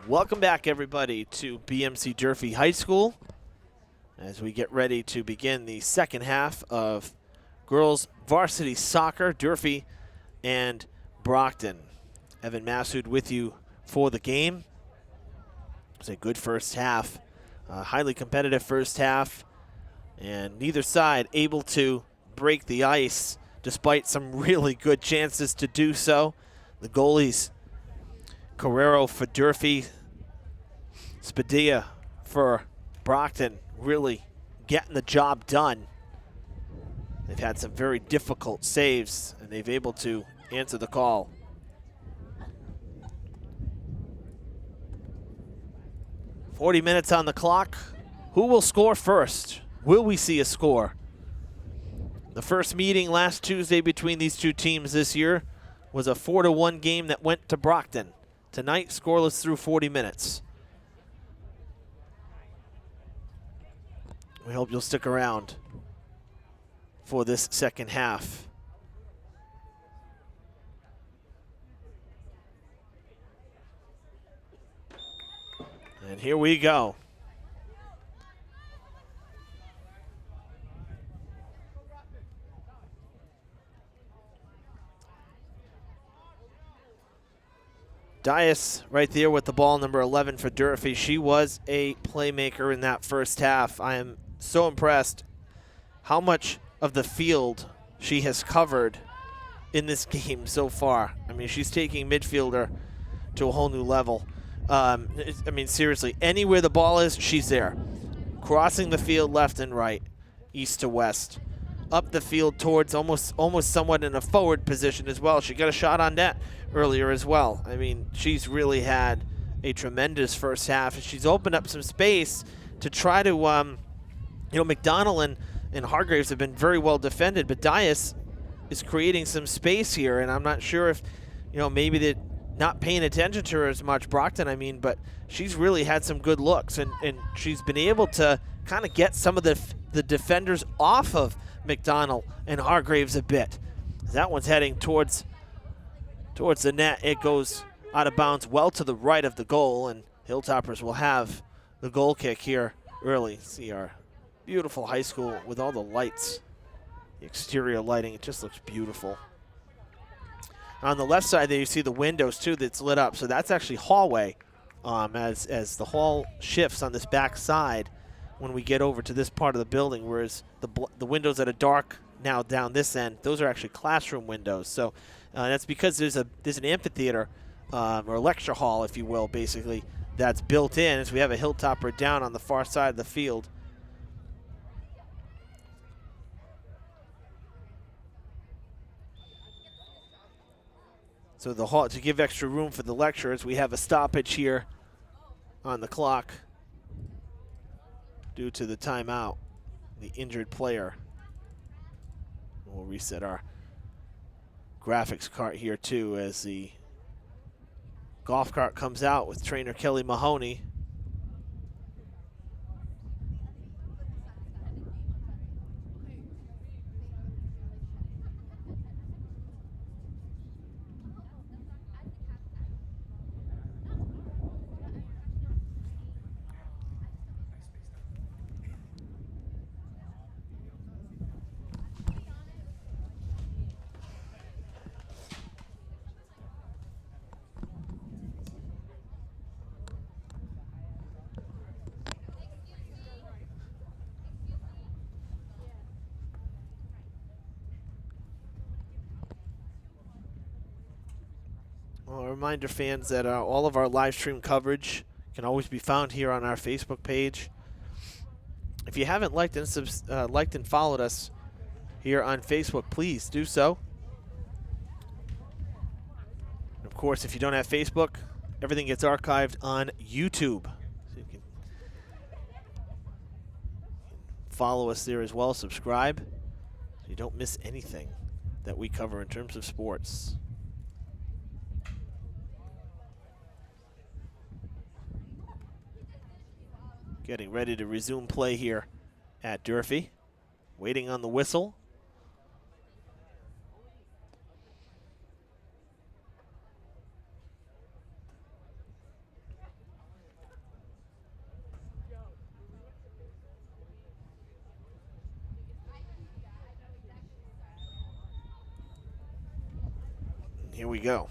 Welcome back, everybody, to BMC Durfee High School as we get ready to begin the second half of girls varsity soccer, Durfee and Brockton. Evan Massoud with you for the game. It was a good first half, a highly competitive first half, and neither side able to break the ice despite some really good chances to do so. The goalies, Carrero for Durfee, Spadilla for Brockton, really getting the job done. They've had some very difficult saves, and they've able to answer the call. "40 minutes on the clock. Who will score first? Will we see a score?" The first meeting last Tuesday between these two teams this year was a 4-1 game that went to Brockton. Tonight, scoreless through 40 minutes. We hope you'll stick around for this second half. And here we go. Dias right there with the ball, number 11 for Durfee. She was a playmaker in that first half. I am so impressed how much of the field she has covered in this game so far. I mean, she's taking midfielder to a whole new level. I mean, seriously, anywhere the ball is, she's there. Crossing the field left and right, east to west. Up the field towards almost somewhat in a forward position as well. She got a shot on net earlier as well. I mean, she's really had a tremendous first half, and she's opened up some space to try to, you know, McDonald and Hargraves have been very well defended, but Dias is creating some space here, and I'm not sure if, you know, maybe they're not paying attention to her as much, Brockton, I mean, but she's really had some good looks, and she's been able to kind of get some of the defenders off of McDonald and Hargraves a bit. That one's heading towards the net. It goes out of bounds well to the right of the goal, and Hilltoppers will have the goal kick here early. See our beautiful high school with all the lights, the exterior lighting. It just looks beautiful. On the left side there, you see the windows too that's lit up. So that's actually hallway as the hall shifts on this back side when we get over to this part of the building, whereas the windows that are dark now down this end, those are actually classroom windows. So that's because there's an amphitheater or lecture hall, if you will, basically, that's built in, as we have a Hilltopper down on the far side of the field. So the hall, to give extra room for the lecturers, we have a stoppage here on the clock due to the timeout, the injured player. We'll reset our graphics cart here too as the golf cart comes out with trainer Kelly Mahoney. Well, a reminder, fans, that all of our live stream coverage can always be found here on our Facebook page. If you haven't liked and followed us here on Facebook, please do so. And of course, if you don't have Facebook, everything gets archived on YouTube. So you can follow us there as well, subscribe, so you don't miss anything that we cover in terms of sports. Getting ready to resume play here at Durfee. Waiting on the whistle. Here we go.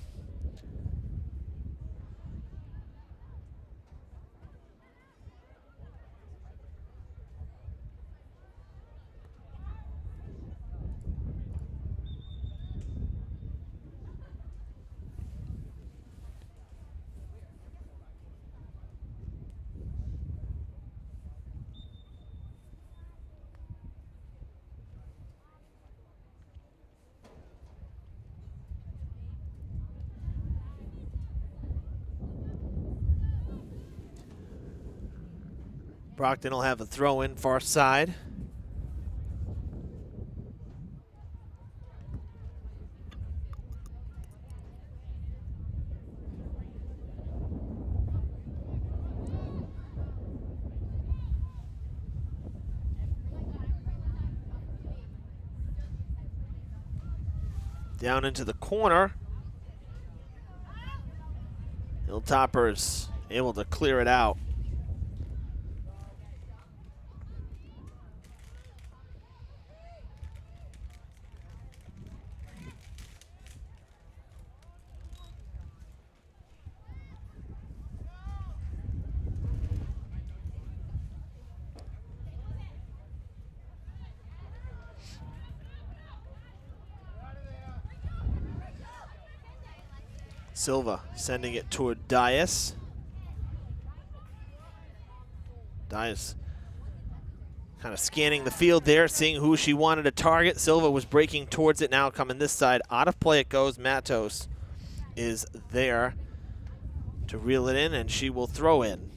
Brockton will have a throw in far side. Down into the corner. Hilltoppers able to clear it out. Silva sending it toward Dias. Dias kind of scanning the field there, seeing who she wanted to target. Silva was breaking towards it, now coming this side. Out of play it goes. Matos is there to reel it in, and she will throw in.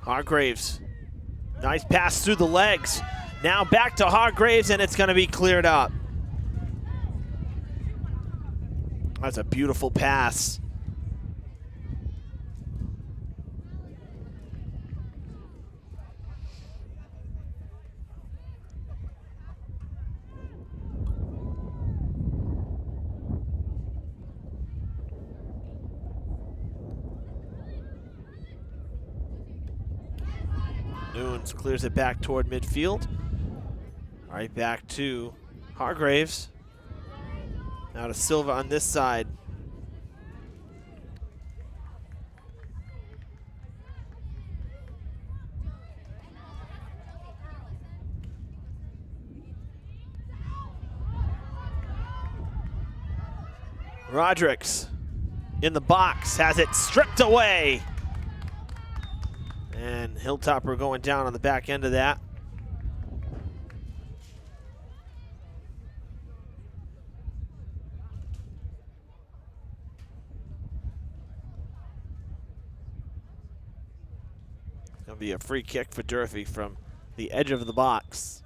Hargraves, nice pass through the legs. Now back to Hargraves, and it's going to be cleared up. That's a beautiful pass. Nunes clears it back toward midfield. Right back to Hargraves. Now to Silva on this side. Rodrigues in the box, has it stripped away. And Hilltopper going down on the back end of that. It's going to be a free kick for Durfee from the edge of the box.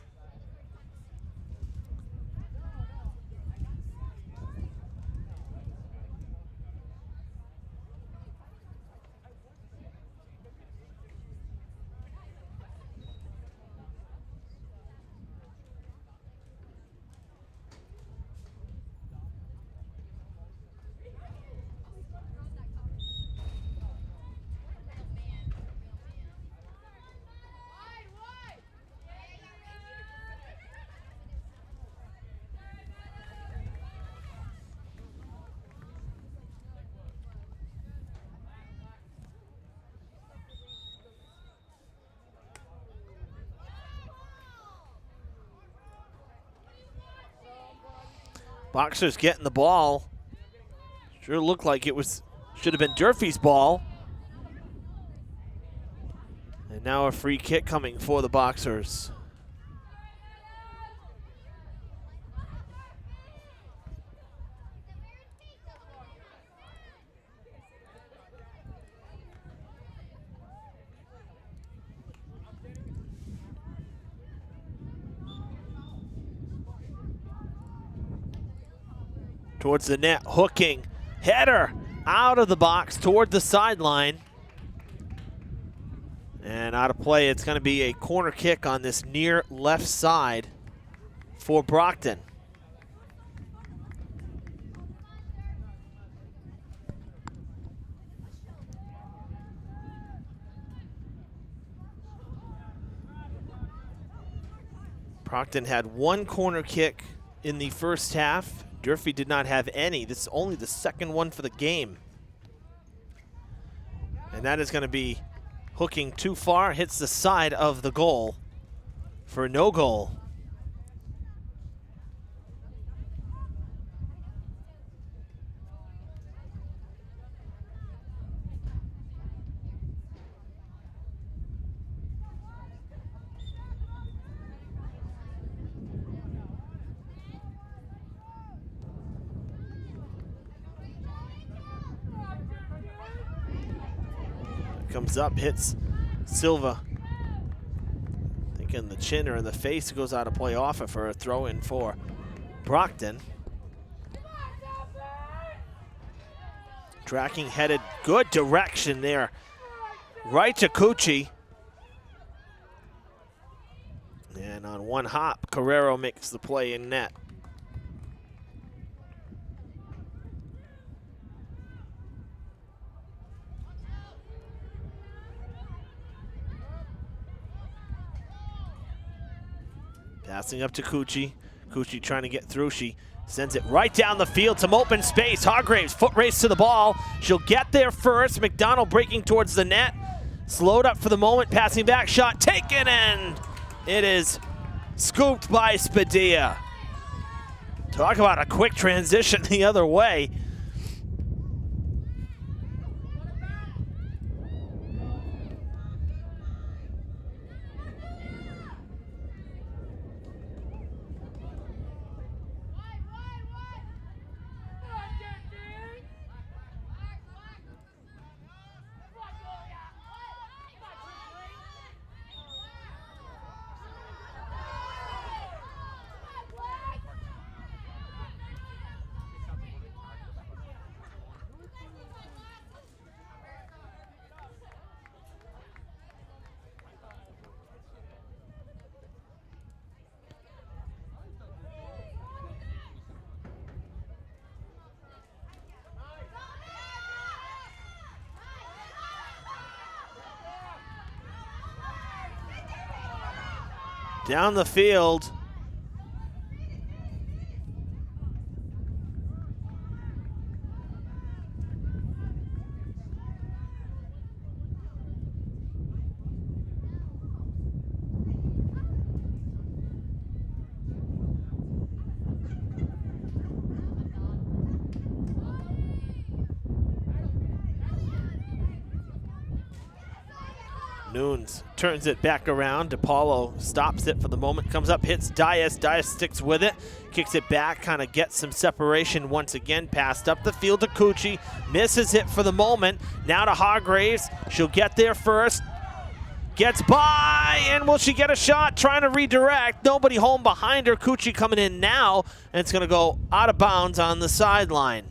Boxers getting the ball. Sure looked like it should have been Durfee's ball. And now a free kick coming for the Boxers. Towards the net, hooking, header out of the box toward the sideline. And out of play, it's going to be a corner kick on this near left side for Brockton. Brockton had one corner kick in the first half. Durfee did not have any. This is only the second one for the game. And that is going to be hooking too far, hits the side of the goal for no goal. Comes up, hits Silva. I think in the chin or in the face. Goes out of play off of her. A throw in for Brockton. Tracking headed, good direction there. Right to Cucci. And on one hop, Carrero makes the play in net. Passing up to Cucci. Cucci trying to get through. She sends it right down the field, some open space. Hargraves, foot race to the ball. She'll get there first. McDonald breaking towards the net. Slowed up for the moment, passing back, shot taken, and it is scooped by Spadilla. Talk about a quick transition the other way. Down the field. Nunes turns it back around. DePaulo stops it for the moment. Comes up, hits Dias. Dias sticks with it. Kicks it back, kind of gets some separation once again. Passed up the field to Cucci. Misses it for the moment. Now to Hargraves. She'll get there first. Gets by, and will she get a shot? Trying to redirect. Nobody home behind her. Cucci coming in now, and it's going to go out of bounds on the sideline.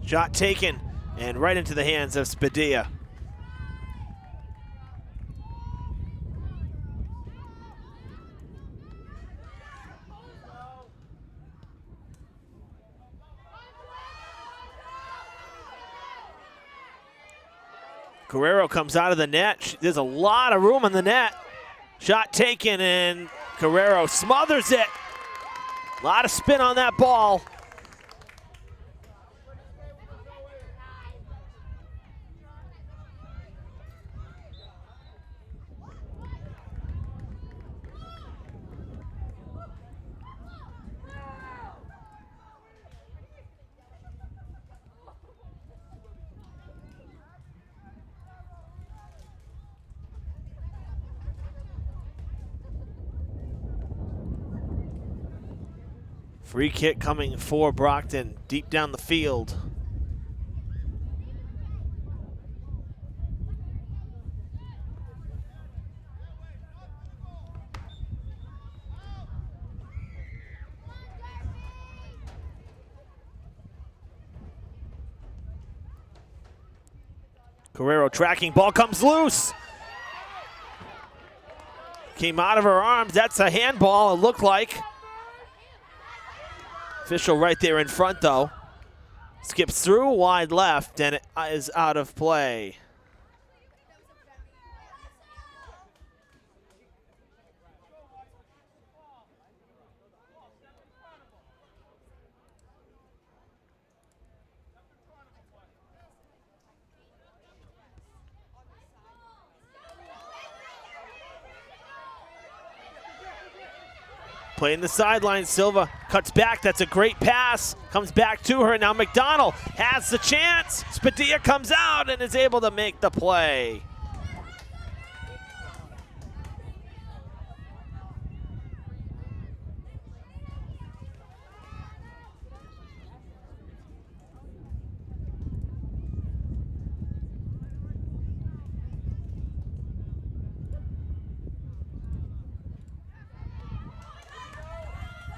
Shot taken, and right into the hands of Spadilla. Carrero comes out of the net. There's a lot of room in the net. Shot taken, and Carrero smothers it. A lot of spin on that ball. Free kick coming for Brockton, deep down the field. Carrero tracking, ball comes loose. Came out of her arms, that's a handball, it looked like. Official right there in front, though. Skips through, wide left, and it is out of play. Playing the sideline, Silva cuts back, that's a great pass, comes back to her, now McDonald has the chance. Spadilla comes out and is able to make the play.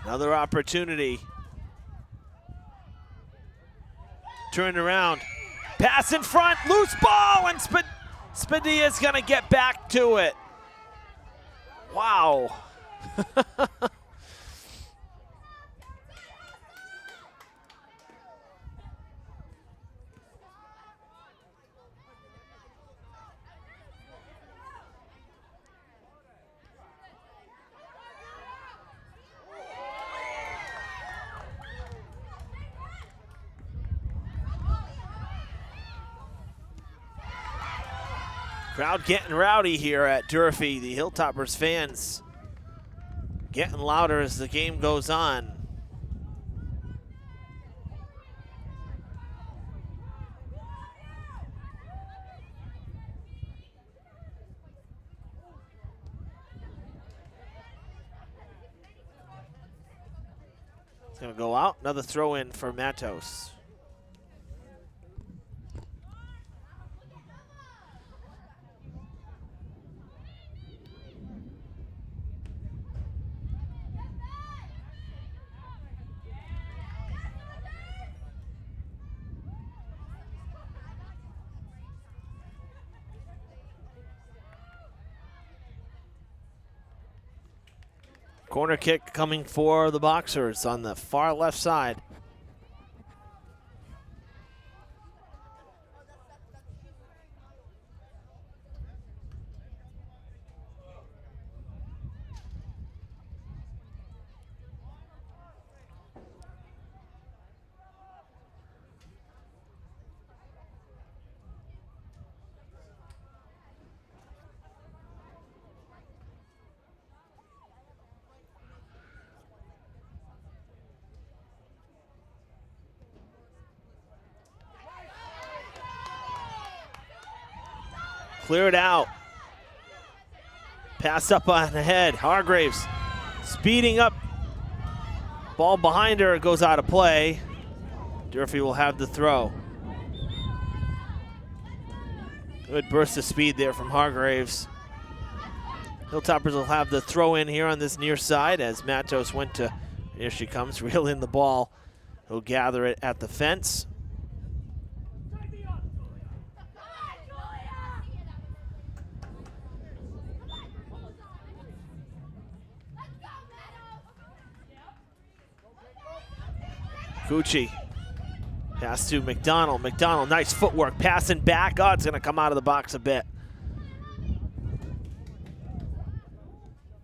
Another opportunity. Turned around. Pass in front. Loose ball. And Spadilla's going to get back to it. Wow. Crowd getting rowdy here at Durfee. The Hilltoppers fans getting louder as the game goes on. It's going to go out. Another throw in for Matos. Corner kick coming for the Boxers on the far left side. Cleared out. Pass up on the head. Hargraves speeding up. Ball behind her goes out of play. Durfee will have the throw. Good burst of speed there from Hargraves. Hilltoppers will have the throw in here on this near side as Matos went to, here she comes, reel in the ball. He'll gather it at the fence. Gucci, pass to McDonald. McDonald, nice footwork, passing back. Oh, it's going to come out of the box a bit.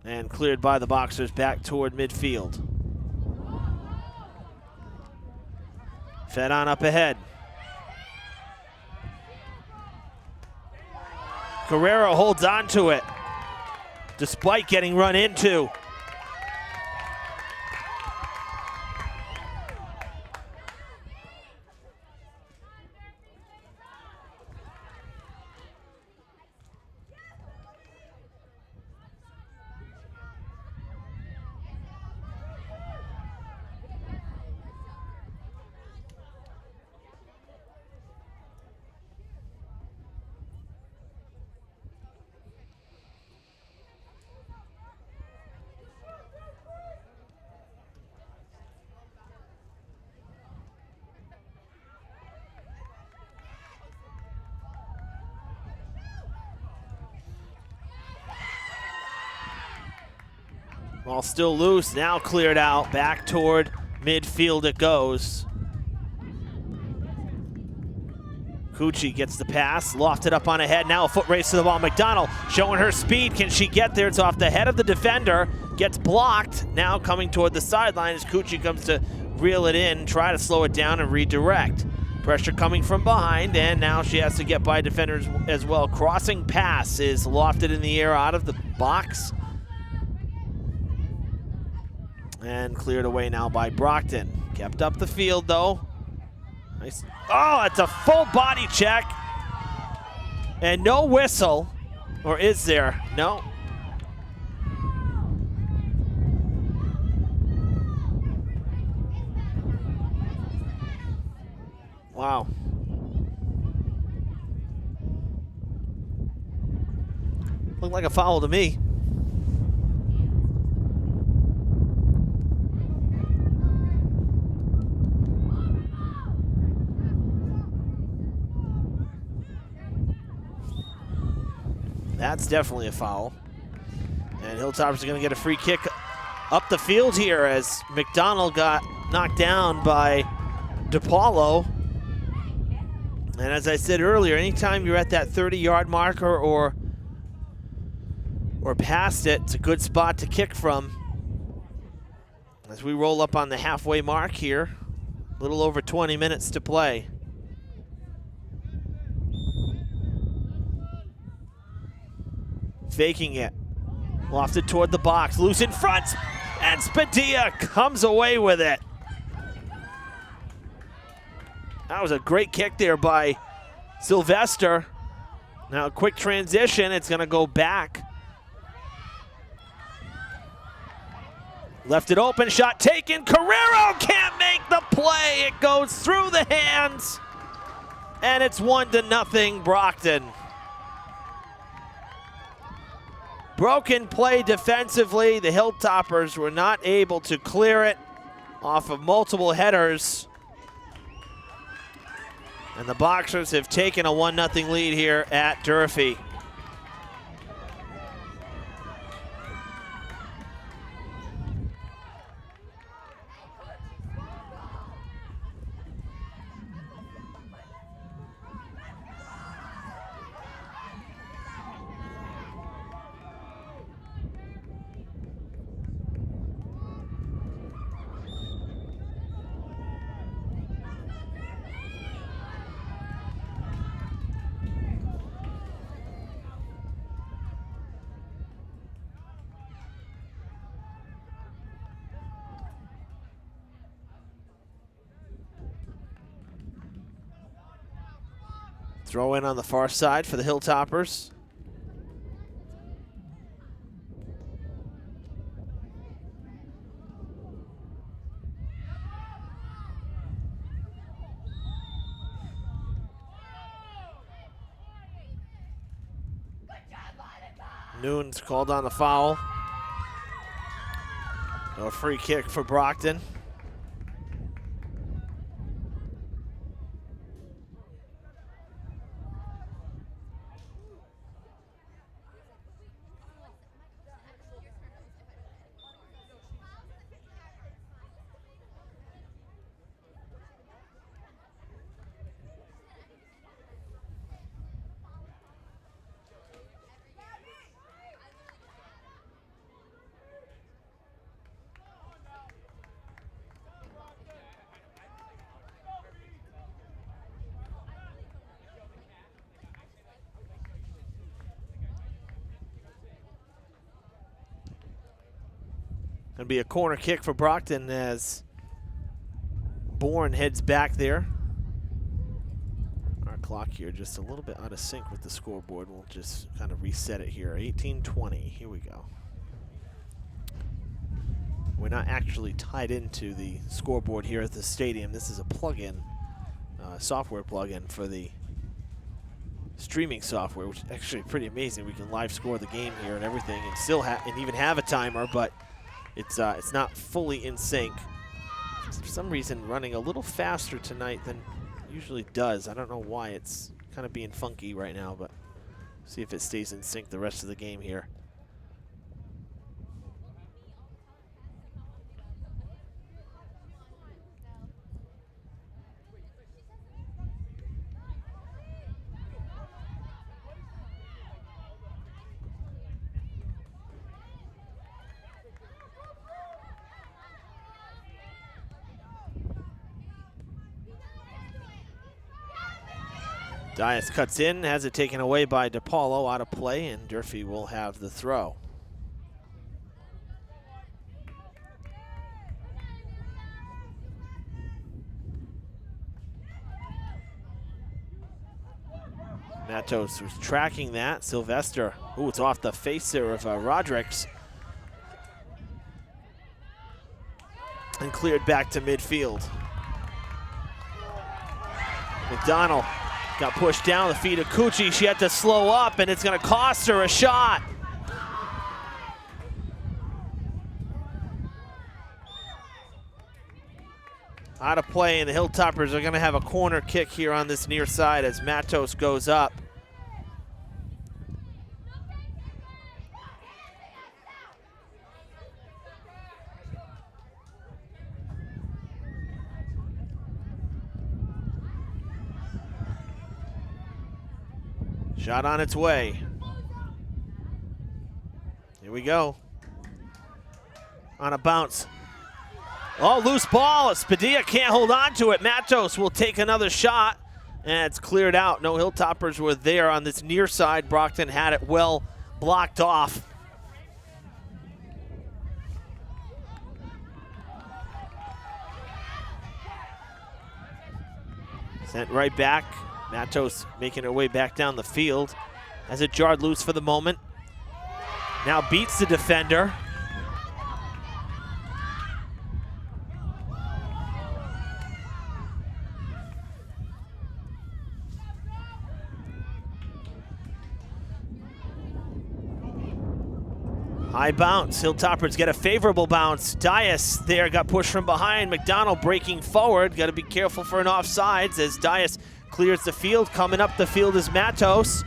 And cleared by the Boxers back toward midfield. Fed on up ahead. Guerrero holds on to it, despite getting run into. Ball still loose, now cleared out, back toward midfield it goes. Cucci gets the pass, lofted up on ahead, now a foot race to the ball. McDonald showing her speed, can she get there? It's off the head of the defender, gets blocked, now coming toward the sideline as Cucci comes to reel it in, try to slow it down and redirect. Pressure coming from behind, and now she has to get by defenders as well. Crossing pass is lofted in the air out of the box. And cleared away now by Brockton. Kept up the field though. Nice. Oh, it's a full body check. And no whistle. Or is there? No. Wow. Looked like a foul to me. That's definitely a foul. And Hilltoppers are going to get a free kick up the field here as McDonald got knocked down by DePaulo. And as I said earlier, anytime you're at that 30-yard marker or past it, it's a good spot to kick from. As we roll up on the halfway mark here, a little over 20 minutes to play. Faking it, lofted toward the box, loose in front, and Spadilla comes away with it. That was a great kick there by Sylvester. Now a quick transition, it's gonna go back. Left it open, shot taken, Carrero can't make the play. It goes through the hands, and it's 1-0 Brockton. Broken play defensively. The Hilltoppers were not able to clear it off of multiple headers. And the Boxers have taken a 1-0 lead here at Durfee. Throw in on the far side for the Hilltoppers. Noon's called on the foul. A free kick for Brockton. Gonna be a corner kick for Brockton as Bourne heads back there. Our clock here just a little bit out of sync with the scoreboard. We'll just kind of reset it here. 18:20, here we go. We're not actually tied into the scoreboard here at the stadium. This is a plug-in, software plug-in for the streaming software, which is actually pretty amazing. We can live score the game here and everything, and still and even have a timer, but it's not fully in sync. It's for some reason running a little faster tonight than it usually does. I don't know why. It's kind of being funky right now, but see if it stays in sync the rest of the game here. Dias cuts in, has it taken away by DePaulo, out of play, and Durfee will have the throw. Matos was tracking that. Sylvester, ooh, it's off the face there of Rodrigues. And cleared back to midfield. McDonald got pushed down the feet of Cucci. She had to slow up, and it's going to cost her a shot. Out of play, and the Hilltoppers are going to have a corner kick here on this near side as Matos goes up. Shot on its way. Here we go. On a bounce. Oh, loose ball. Spadilla can't hold on to it. Matos will take another shot, and it's cleared out. No Hilltoppers were there on this near side. Brockton had it well blocked off. Sent right back. Matos making her way back down the field as it jarred loose for the moment. Now beats the defender. High bounce. Hilltoppers get a favorable bounce. Dias there got pushed from behind. McDonald breaking forward. Got to be careful for an offsides as Dias clears the field. Coming up the field is Matos.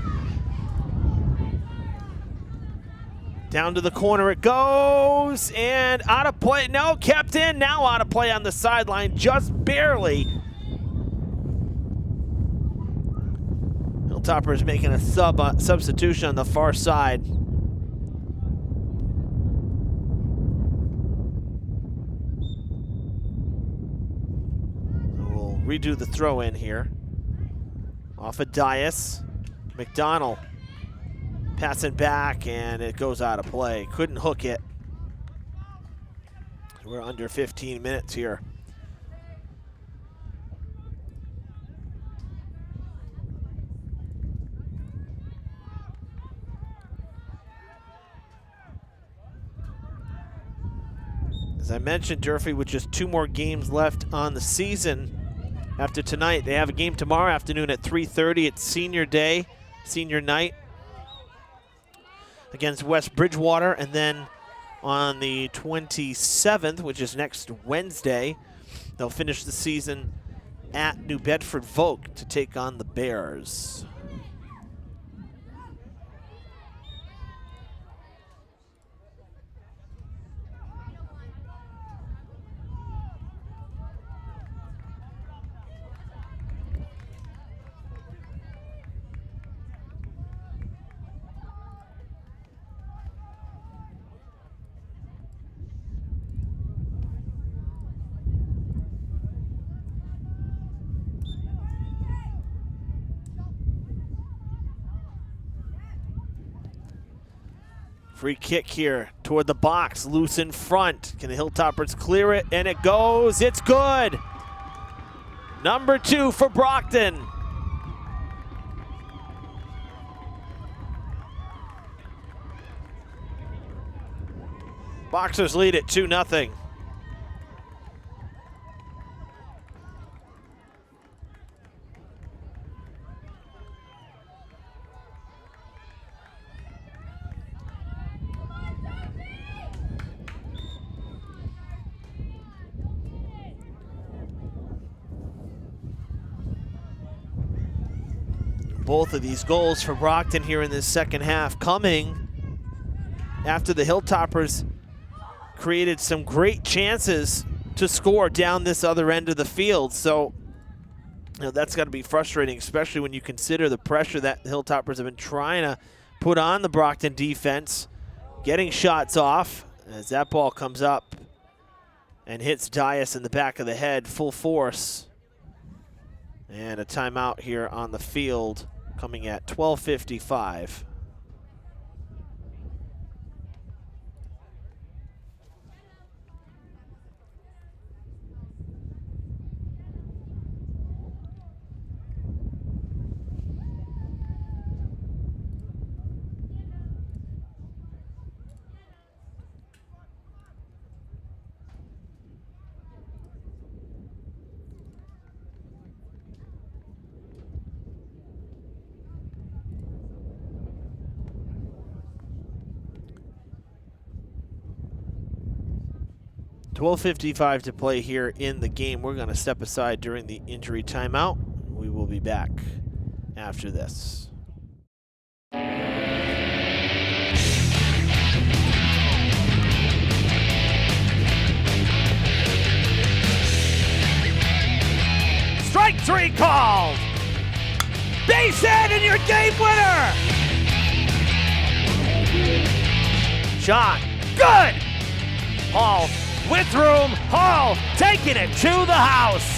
Down to the corner it goes, and out of play. No, kept in, now out of play on the sideline, just barely. Hilltoppers making a substitution on the far side. We'll redo the throw in here. Off of Dias. McDonald passing back, and it goes out of play. Couldn't hook it. We're under 15 minutes here. As I mentioned, Durfee with just 2 more games left on the season. After tonight, they have a game tomorrow afternoon at 3:30. It's senior day, senior night against West Bridgewater. And then on the 27th, which is next Wednesday, they'll finish the season at New Bedford Vogue to take on the Bears. Free kick here toward the box, loose in front. Can the Hilltoppers clear it? And it goes, it's good. Number 2 for Brockton. Boxers lead it 2-0. Both of these goals for Brockton here in this second half coming after the Hilltoppers created some great chances to score down this other end of the field. So, that's got to be frustrating, especially when you consider the pressure that the Hilltoppers have been trying to put on the Brockton defense. Getting shots off as that ball comes up and hits Dias in the back of the head full force. And a timeout here on the field coming at 12:55. 12:55 to play here in the game. We're going to step aside during the injury timeout. We will be back after this. Strike 3 called. Base hit and your game winner. Shot. Good. Hall with room. Hall taking it to the house.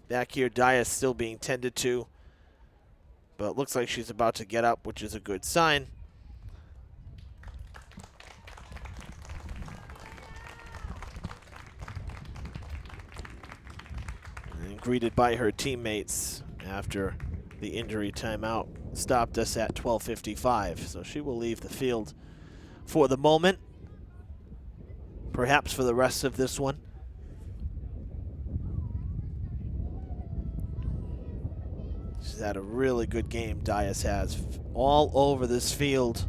Back here, Dias still being tended to, but it looks like she's about to get up, which is a good sign. And greeted by her teammates after the injury timeout stopped us at 12:55. So she will leave the field for the moment, perhaps for the rest of this one. She's had a really good game, Dias has. All over this field.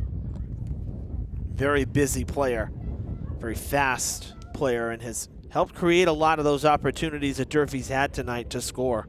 Very busy player. Very fast player, and has helped create a lot of those opportunities that Durfee's had tonight to score.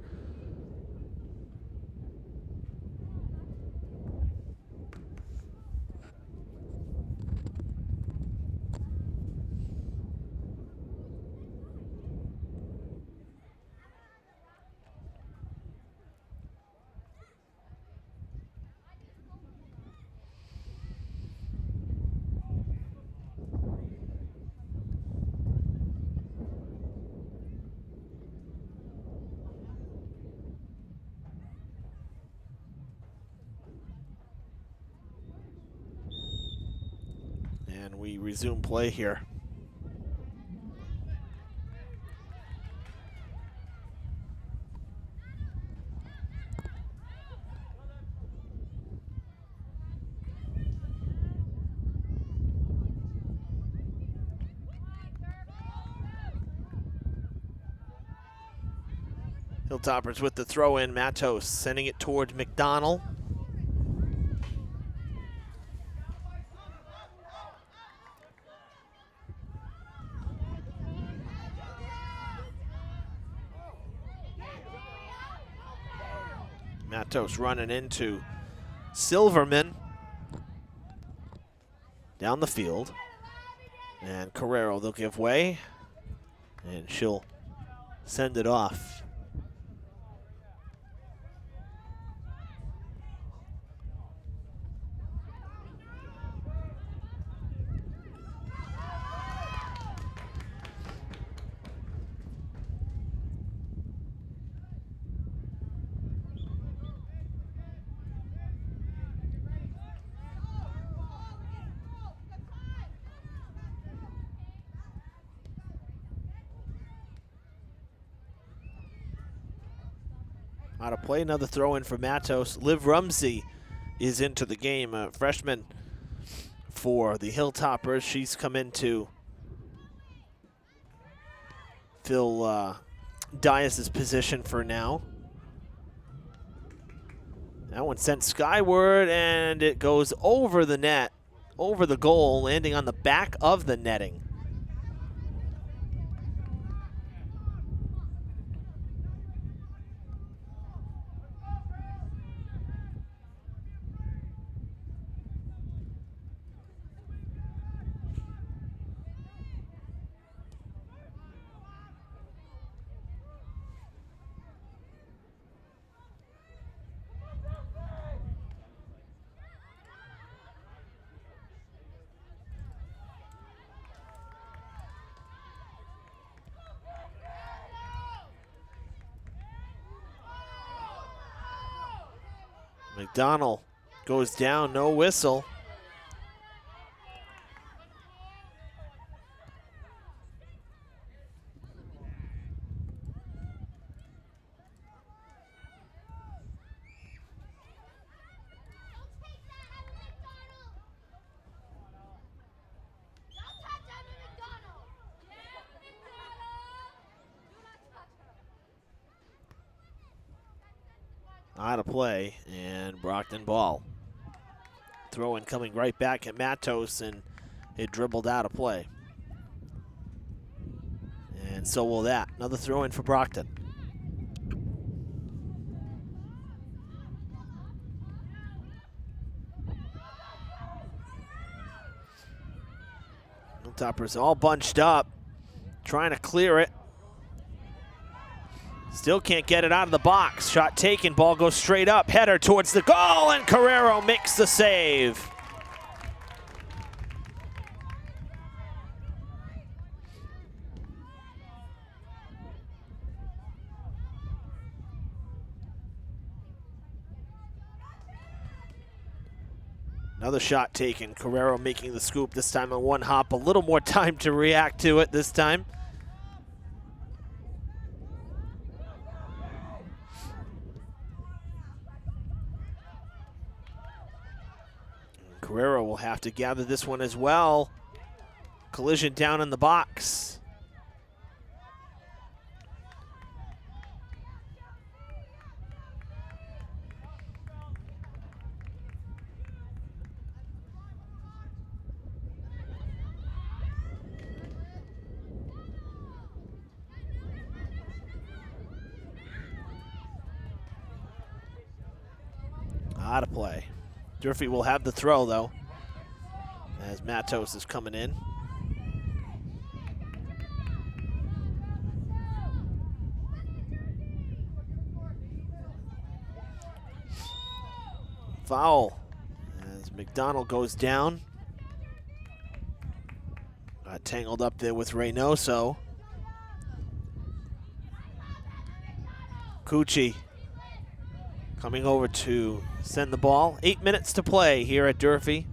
And we resume play here. Hilltoppers with the throw in. Matos sending it toward McDonald. Matos running into Silverman down the field. And Carrero, they'll give way. And she'll send it off. Out of play, another throw in for Matos. Liv Rumsey is into the game, a freshman for the Hilltoppers. She's come into fill Dias's position for now. That one sent skyward, and it goes over the net, over the goal, landing on the back of the netting. McDonald goes down, no whistle. Out of play, and Brockton ball. Throw in coming right back at Matos, and it dribbled out of play. And so will that. Another throw in for Brockton. Hilltoppers all bunched up, trying to clear it. Still can't get it out of the box. Shot taken, ball goes straight up. Header towards the goal, and Carrero makes the save. Another shot taken. Carrero making the scoop, this time on one hop. A little more time to react to it this time. Carrero will have to gather this one as well. Collision down in the box. Out of play. Durfee will have the throw, though, as Matos is coming in. Foul as McDonald goes down. Got tangled up there with Reynoso. Cucci coming over to send the ball. 8 minutes to play here at Durfee.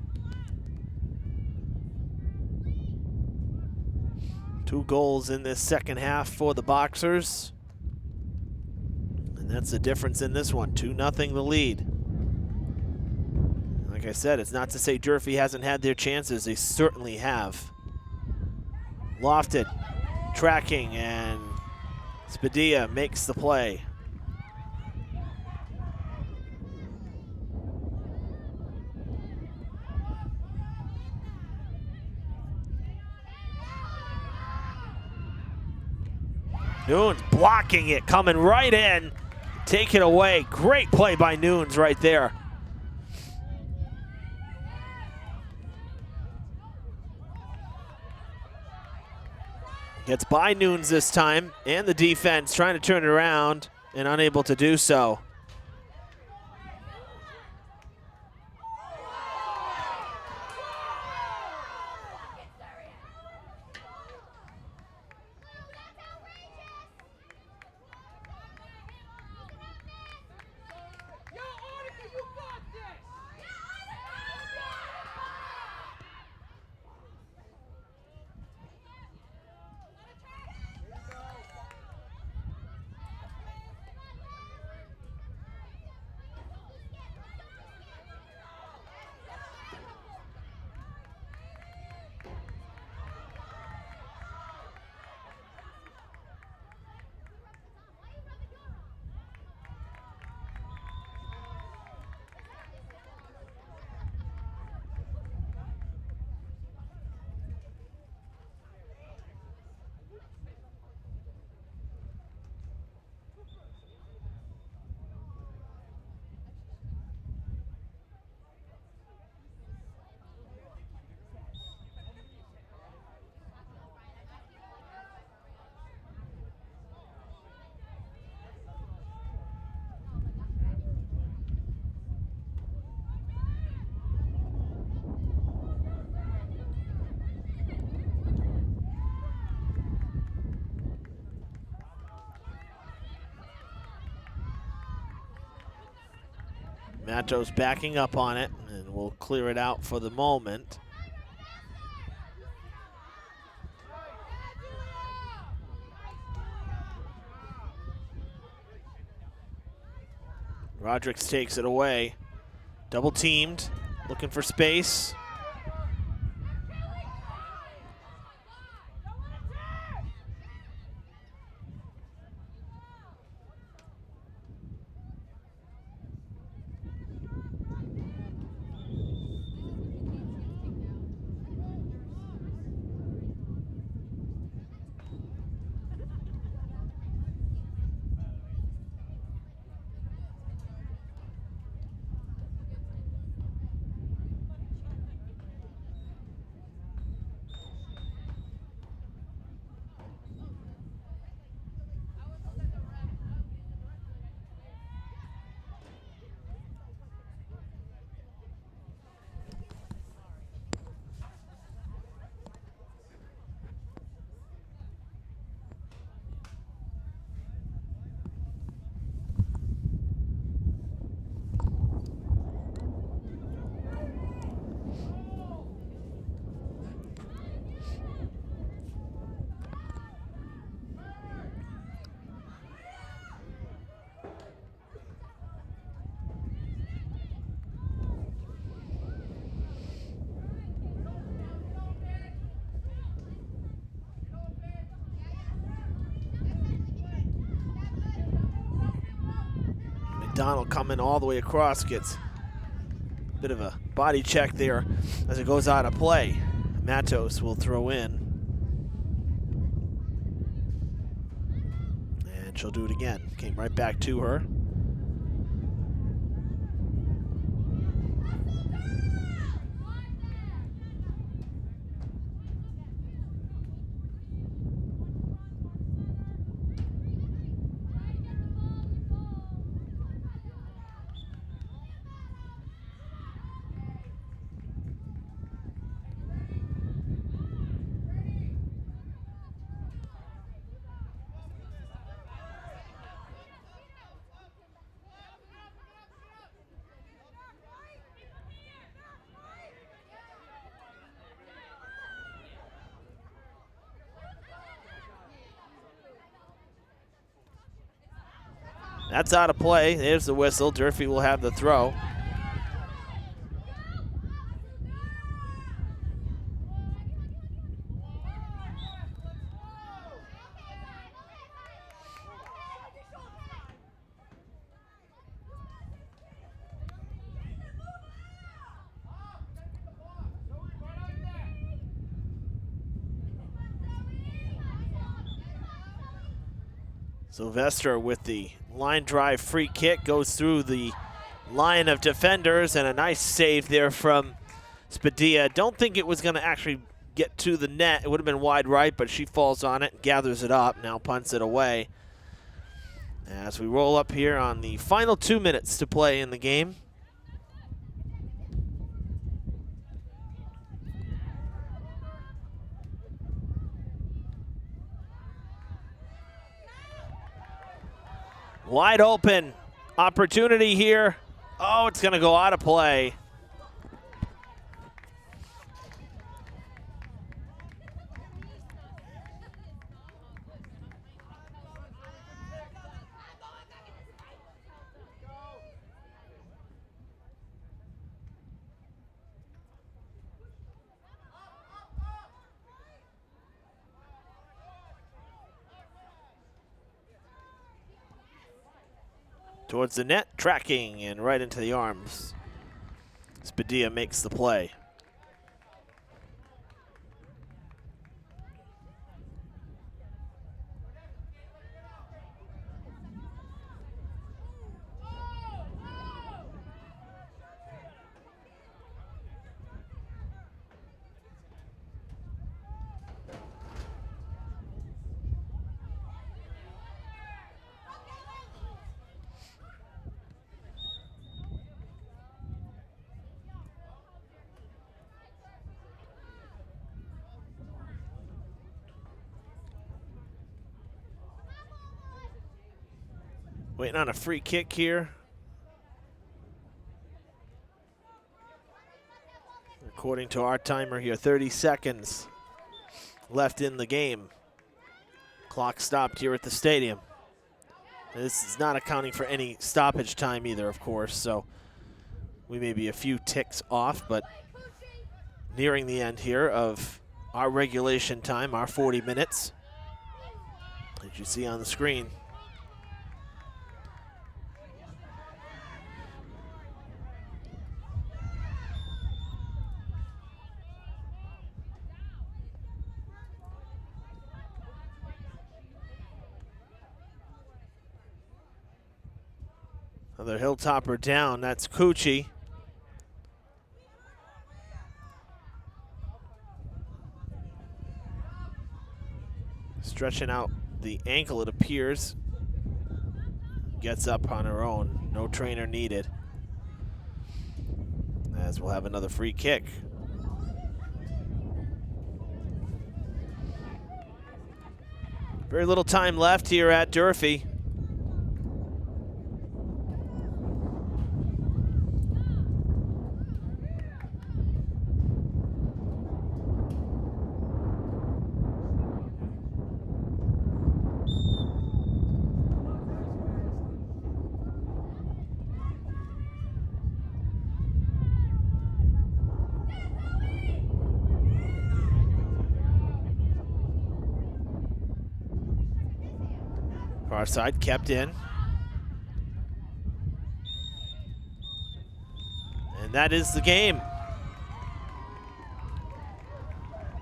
2 goals in this second half for the Boxers. And that's the difference in this one. 2-0 the lead. Like I said, it's not to say Durfee hasn't had their chances. They certainly have. Lofted, tracking, and Spadilla makes the play. Nunes blocking it, coming right in. Take it away. Great play by Nunes right there. Gets by Nunes this time, and the defense trying to turn it around and unable to do so. Matos backing up on it, and we'll clear it out for the moment. Rodrigues takes it away. Double teamed, looking for space. McDonald coming all the way across, gets a bit of a body check there as it goes out of play. Matos will throw in. And she'll do it again. Came right back to her. That's out of play. There's the whistle. Durfee will have the throw. Sylvester with the line drive free kick, goes through the line of defenders, and a nice save there from Spadilla. Don't think it was going to actually get to the net. It would have been wide right, but she falls on it, gathers it up, now punts it away. As we roll up here on the final 2 minutes to play in the game. Wide open opportunity here. Oh, it's going to go out of play. Towards the net, tracking, and right into the arms. Spadilla makes the play. Waiting on a free kick here. According to our timer here, 30 seconds left in the game. Clock stopped here at the stadium. This is not accounting for any stoppage time either, of course, so we may be a few ticks off, but nearing the end here of our regulation time, our 40 minutes, as you see on the screen. Another Hilltopper down, that's Coochie. Stretching out the ankle, it appears. Gets up on her own, no trainer needed. As we'll have another free kick. Very little time left here at Durfee. Far side kept in. And that is the game.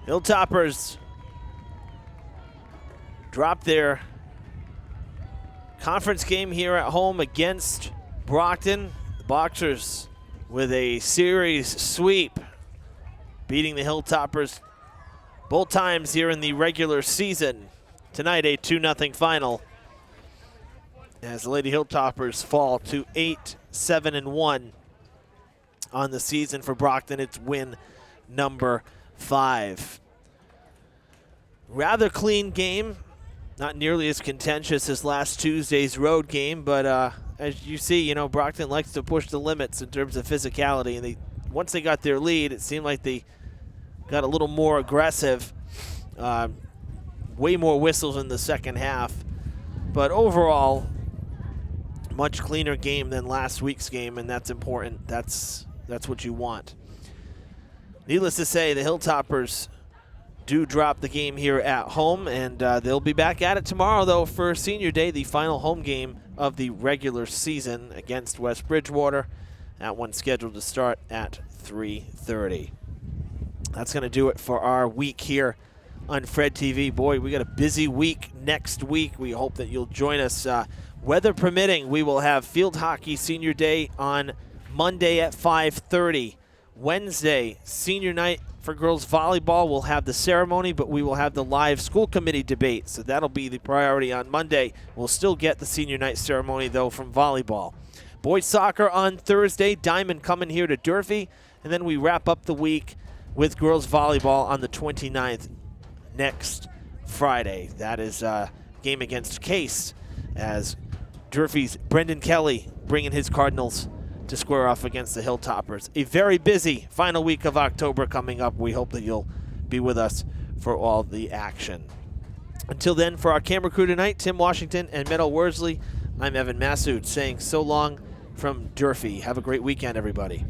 Hilltoppers drop their conference game here at home against Brockton. The Boxers with a series sweep, beating the Hilltoppers both times here in the regular season. Tonight, a 2-0 final, as the Lady Hilltoppers fall to 8-7-1 on the season. For Brockton, it's win number 5. Rather clean game, not nearly as contentious as last Tuesday's road game, but as you see, Brockton likes to push the limits in terms of physicality, and once they got their lead, it seemed like they got a little more aggressive, way more whistles in the second half, but overall, much cleaner game than last week's game, and that's important. That's what you want. Needless to say, the Hilltoppers do drop the game here at home, and they'll be back at it tomorrow, though, for Senior Day, the final home game of the regular season against West Bridgewater. That one's scheduled to start at 3:30. That's going to do it for our week here on Fred TV. Boy, we got a busy week next week. We hope that you'll join us. Weather permitting, we will have field hockey Senior Day on Monday at 5:30. Wednesday, senior night for girls volleyball. We'll have the ceremony, but we will have the live school committee debate, so that'll be the priority on Monday. We'll still get the senior night ceremony, though, from volleyball. Boys soccer on Thursday, Diamond coming here to Durfee, and then we wrap up the week with girls volleyball on the 29th next Friday. That is a game against Case, as Durfee's Brendan Kelly bringing his Cardinals to square off against the Hilltoppers. A very busy final week of October coming up. We hope that you'll be with us for all the action. Until then, for our camera crew tonight, Tim Washington and Meadow Worsley, I'm Evan Massoud saying so long from Durfee. Have a great weekend, everybody.